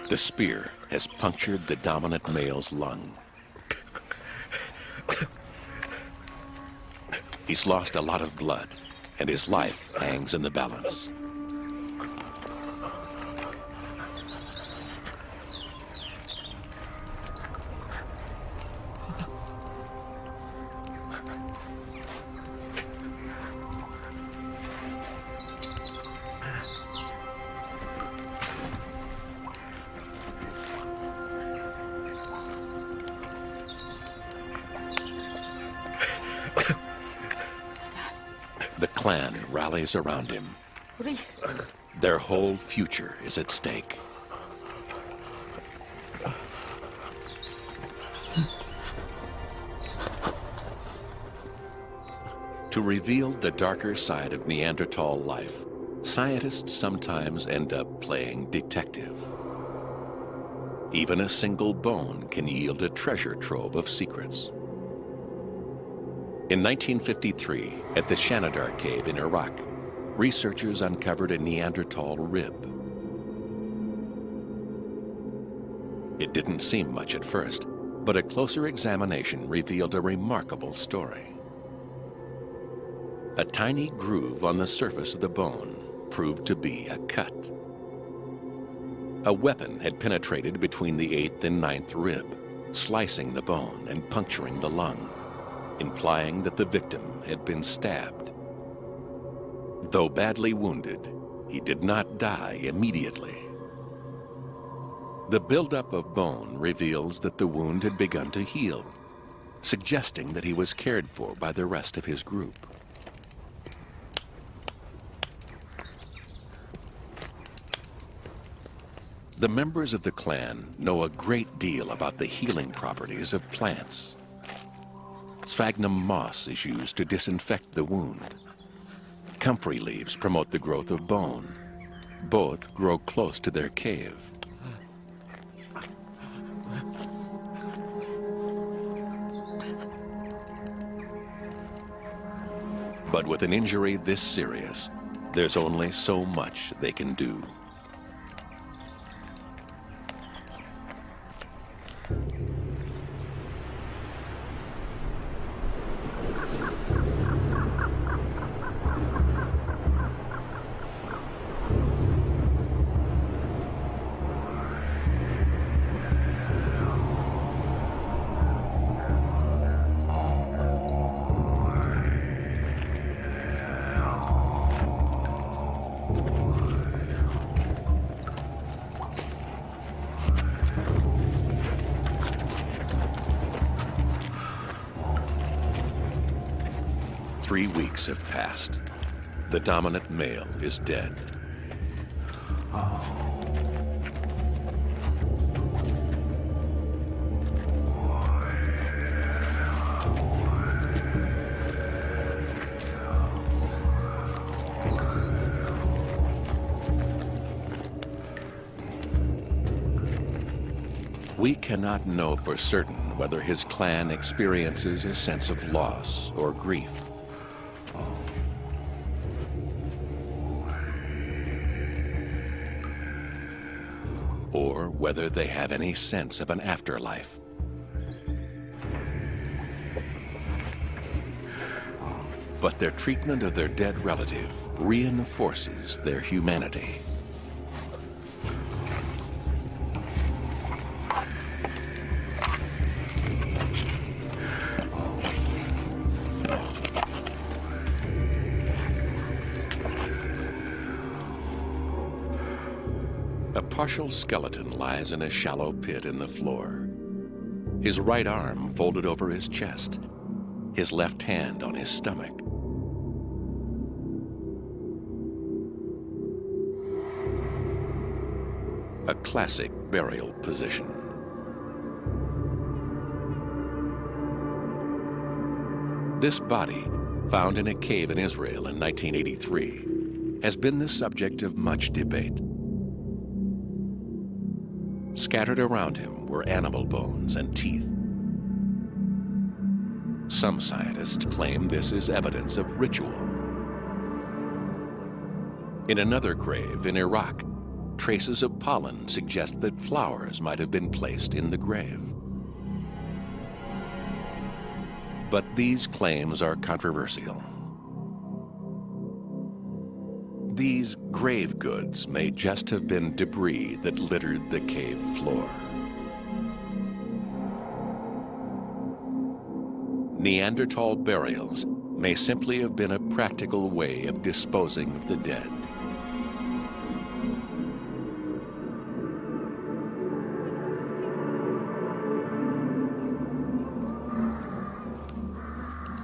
The spear has punctured the dominant male's lung. He's lost a lot of blood, and his life hangs in the balance. The clan rallies around him. Their whole future is at stake. To reveal the darker side of Neanderthal life, scientists sometimes end up playing detective. Even a single bone can yield a treasure trove of secrets. In 1953, at the Shanidar Cave in Iraq, researchers uncovered a Neanderthal rib. It didn't seem much at first, but a closer examination revealed a remarkable story. A tiny groove on the surface of the bone proved to be a cut. A weapon had penetrated between the 8th and 9th rib, slicing the bone and puncturing the lung, implying that the victim had been stabbed. Though badly wounded, he did not die immediately. The buildup of bone reveals that the wound had begun to heal, suggesting that he was cared for by the rest of his group. The members of the clan know a great deal about the healing properties of plants. Sphagnum moss is used to disinfect the wound. Comfrey leaves promote the growth of bone. Both grow close to their cave. But with an injury this serious, there's only so much they can do. Have passed. The dominant male is dead. We cannot know for certain whether his clan experiences a sense of loss or grief. Or whether they have any sense of an afterlife. But their treatment of their dead relative reinforces their humanity. A partial skeleton lies in a shallow pit in the floor. His right arm folded over his chest, his left hand on his stomach. A classic burial position. This body, found in a cave in Israel in 1983, has been the subject of much debate. Scattered around him were animal bones and teeth. Some scientists claim this is evidence of ritual. In another grave in Iraq, traces of pollen suggest that flowers might have been placed in the grave. But these claims are controversial. These grave goods may just have been debris that littered the cave floor. Neanderthal burials may simply have been a practical way of disposing of the dead.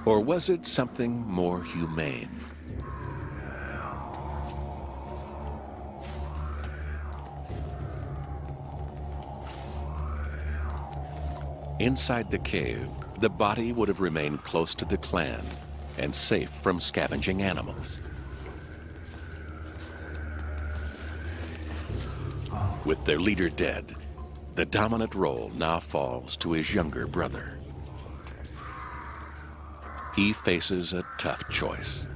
Or was it something more humane? Inside the cave, the body would have remained close to the clan and safe from scavenging animals. With their leader dead, the dominant role now falls to his younger brother. He faces a tough choice.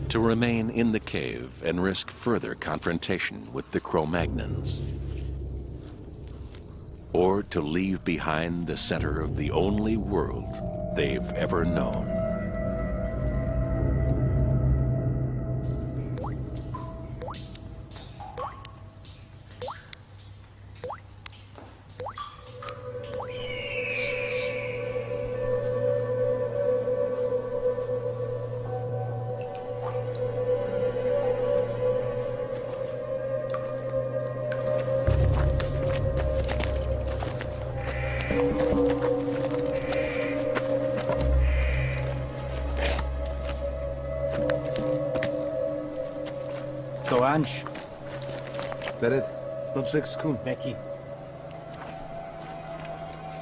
To remain in the cave and risk further confrontation with the Cro-Magnons, or to leave behind the center of the only world they've ever known.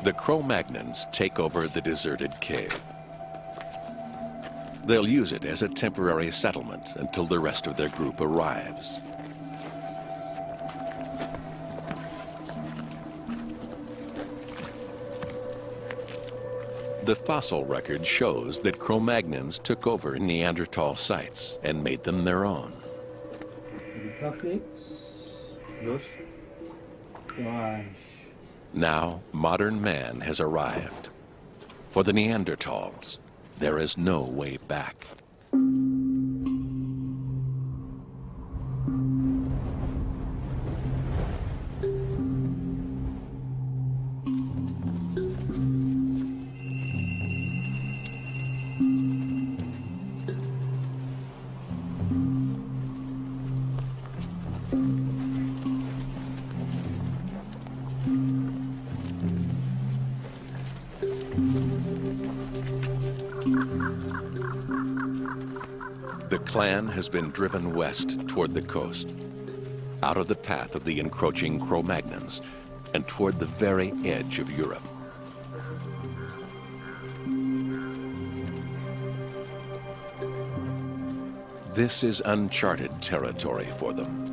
The Cro-Magnons take over the deserted cave. They'll use it as a temporary settlement until the rest of their group arrives. The fossil record shows that Cro-Magnons took over Neanderthal sites and made them their own. Now, modern man has arrived. For the Neanderthals, there is no way back. The clan has been driven west toward the coast, out of the path of the encroaching Cro-Magnons, and toward the very edge of Europe. This is uncharted territory for them.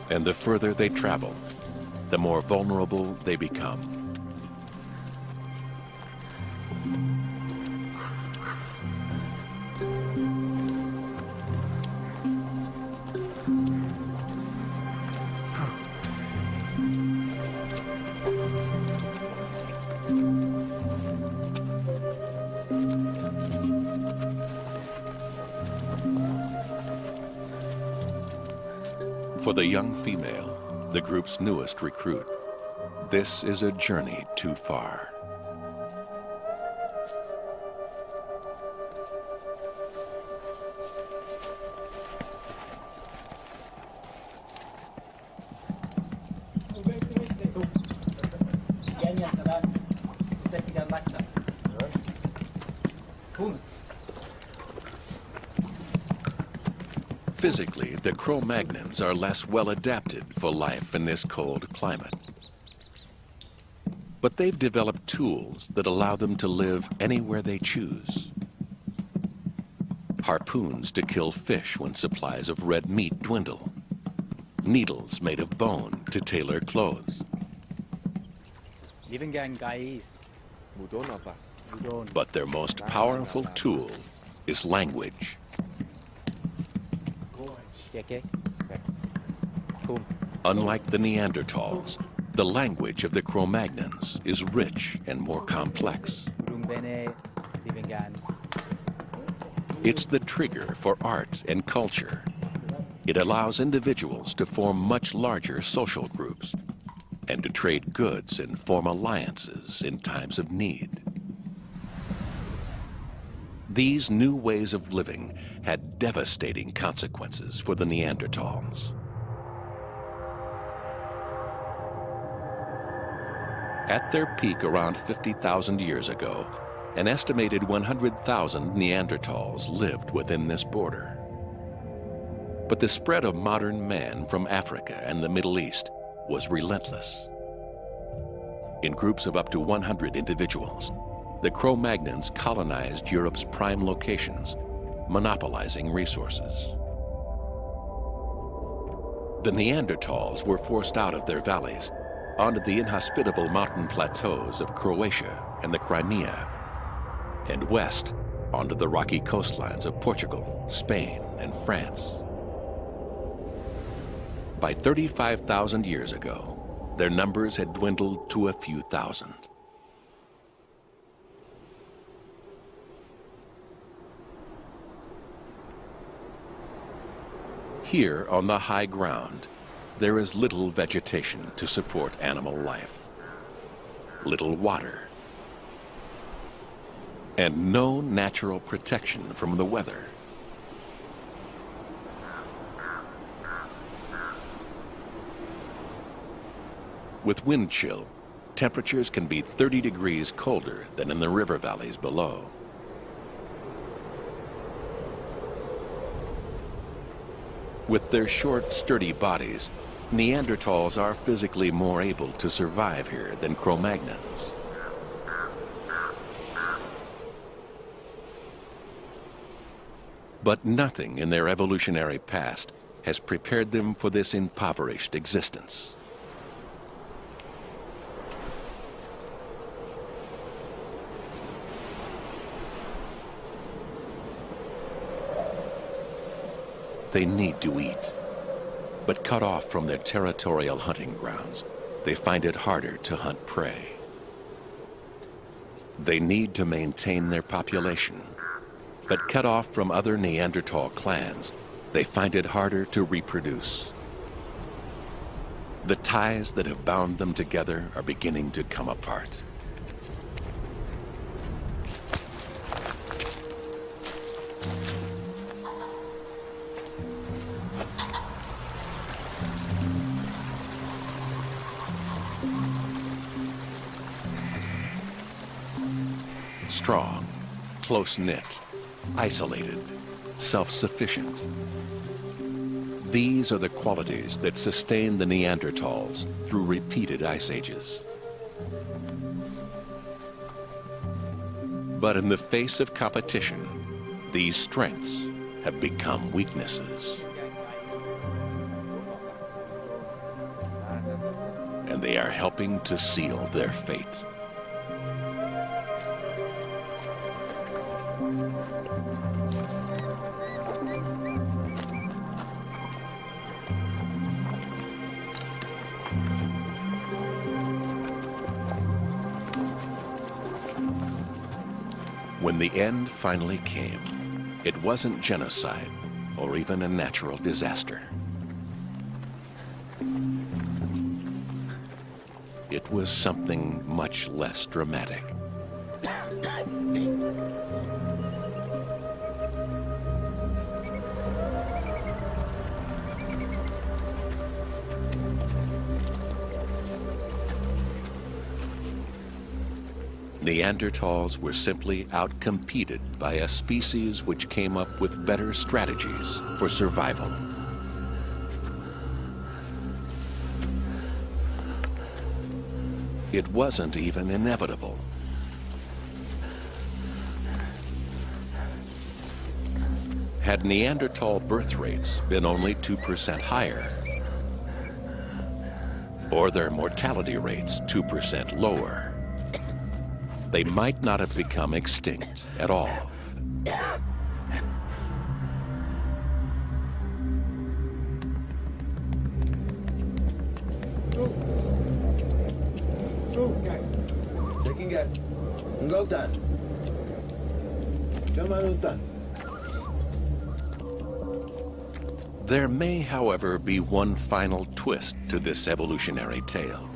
And the further they travel, the more vulnerable they become. For the young female, the group's newest recruit, this is a journey too far. Physically, the Cro-Magnons are less well adapted for life in this cold climate. But they've developed tools that allow them to live anywhere they choose. Harpoons to kill fish when supplies of red meat dwindle. Needles made of bone to tailor clothes. But their most powerful tool is language. Unlike the Neanderthals, the language of the Cro-Magnons is rich and more complex. It's the trigger for art and culture. It allows individuals to form much larger social groups and to trade goods and form alliances in times of need. These new ways of living had devastating consequences for the Neanderthals. At their peak around 50,000 years ago, an estimated 100,000 Neanderthals lived within this border. But the spread of modern man from Africa and the Middle East was relentless. In groups of up to 100 individuals, the Cro-Magnons colonized Europe's prime locations, monopolizing resources. The Neanderthals were forced out of their valleys onto the inhospitable mountain plateaus of Croatia and the Crimea, and west onto the rocky coastlines of Portugal, Spain, and France. By 35,000 years ago, their numbers had dwindled to a few thousand. Here on the high ground, there is little vegetation to support animal life, little water, and no natural protection from the weather. With wind chill, temperatures can be 30 degrees colder than in the river valleys below. With their short, sturdy bodies, Neanderthals are physically more able to survive here than Cro-Magnons. But nothing in their evolutionary past has prepared them for this impoverished existence. They need to eat, but cut off from their territorial hunting grounds, they find it harder to hunt prey. They need to maintain their population, but cut off from other Neanderthal clans, they find it harder to reproduce. The ties that have bound them together are beginning to come apart. Strong, close-knit, isolated, self-sufficient. These are the qualities that sustain the Neanderthals through repeated ice ages. But in the face of competition, these strengths have become weaknesses. And they are helping to seal their fate. When the end finally came, it wasn't genocide or even a natural disaster. It was something much less dramatic. Neanderthals were simply outcompeted by a species which came up with better strategies for survival. It wasn't even inevitable. Had Neanderthal birth rates been only 2% higher, or their mortality rates 2% lower, they might not have become extinct at all. There may, however, be one final twist to this evolutionary tale.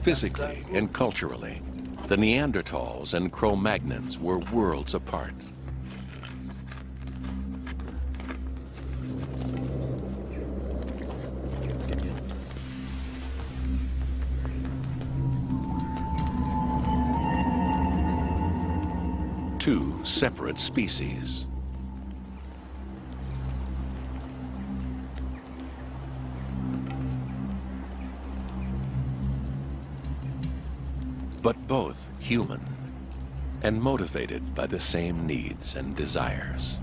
Physically and culturally, the Neanderthals and Cro-Magnons were worlds apart. Two separate species. But both human and motivated by the same needs and desires.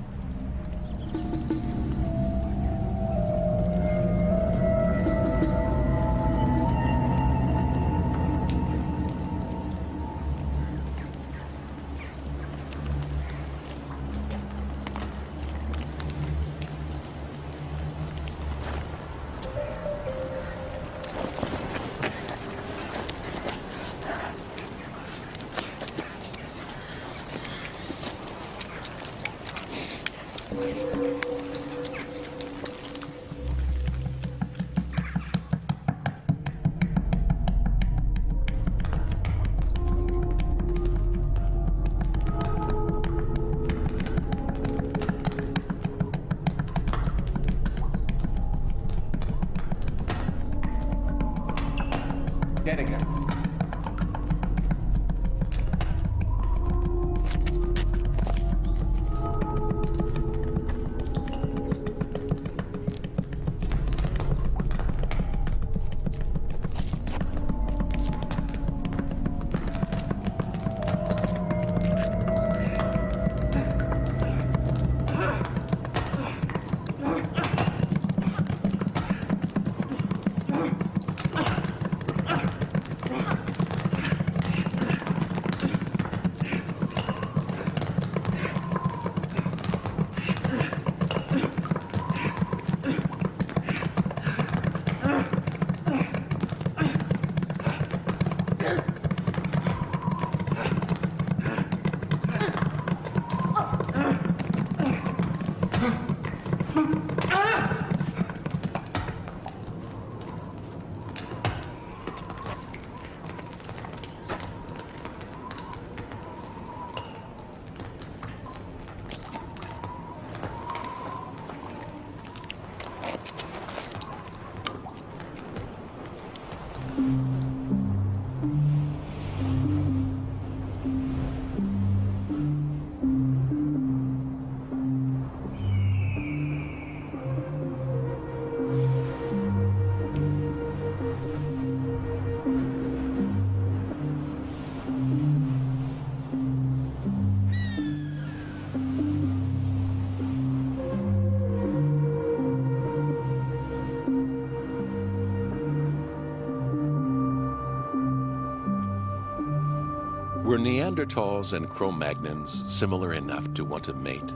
Were Neanderthals and Cro-Magnons similar enough to want to mate?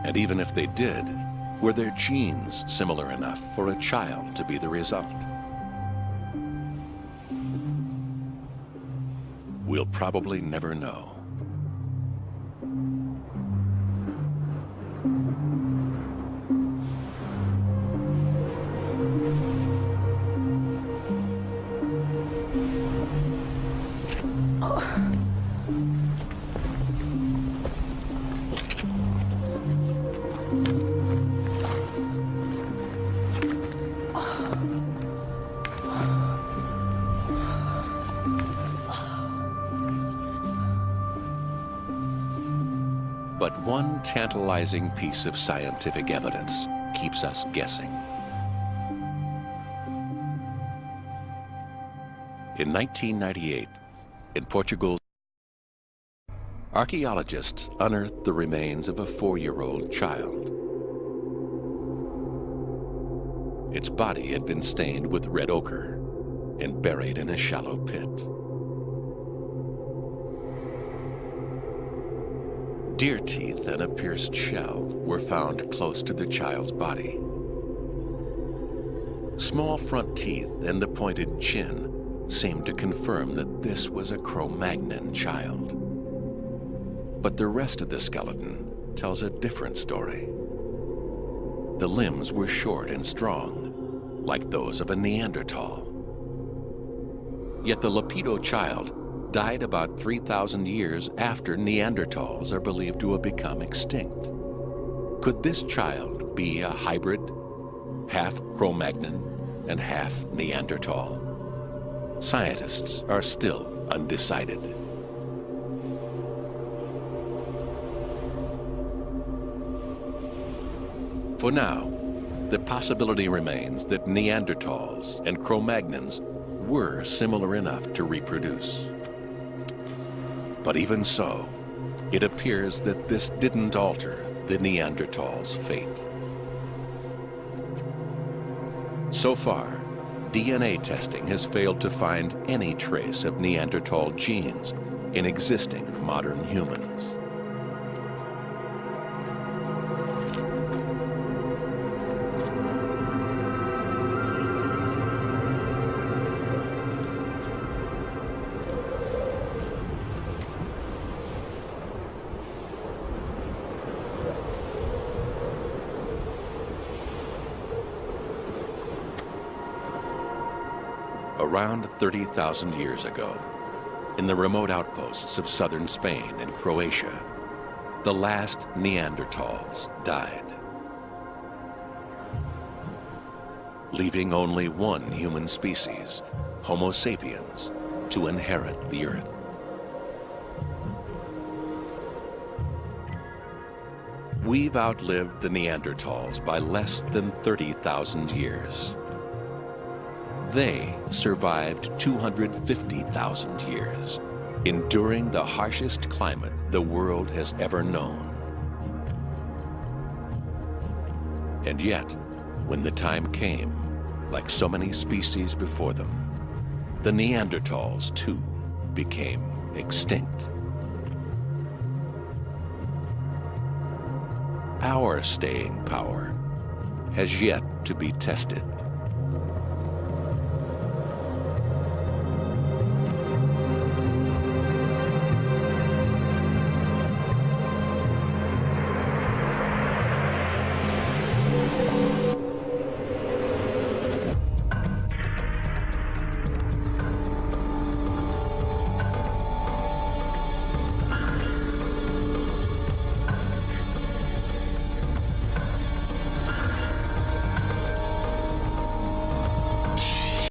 And even if they did, were their genes similar enough for a child to be the result? We'll probably never know. But one tantalizing piece of scientific evidence keeps us guessing. In 1998, in Portugal, archaeologists unearthed the remains of a 4-year-old child. Its body had been stained with red ochre and buried in a shallow pit. Deer teeth and a pierced shell were found close to the child's body. Small front teeth and the pointed chin seemed to confirm that this was a Cro-Magnon child. But the rest of the skeleton tells a different story. The limbs were short and strong, like those of a Neanderthal. Yet the Lapido child died about 3,000 years after Neanderthals are believed to have become extinct. Could this child be a hybrid, half Cro-Magnon and half Neanderthal? Scientists are still undecided. For now, the possibility remains that Neanderthals and Cro-Magnons were similar enough to reproduce. But even so, it appears that this didn't alter the Neanderthals' fate. So far, DNA testing has failed to find any trace of Neanderthal genes in existing modern humans. Around 30,000 years ago, in the remote outposts of southern Spain and Croatia, the last Neanderthals died, leaving only one human species, Homo sapiens, to inherit the Earth. We've outlived the Neanderthals by less than 30,000 years. They survived 250,000 years, enduring the harshest climate the world has ever known. And yet, when the time came, like so many species before them, the Neanderthals too became extinct. Our staying power has yet to be tested.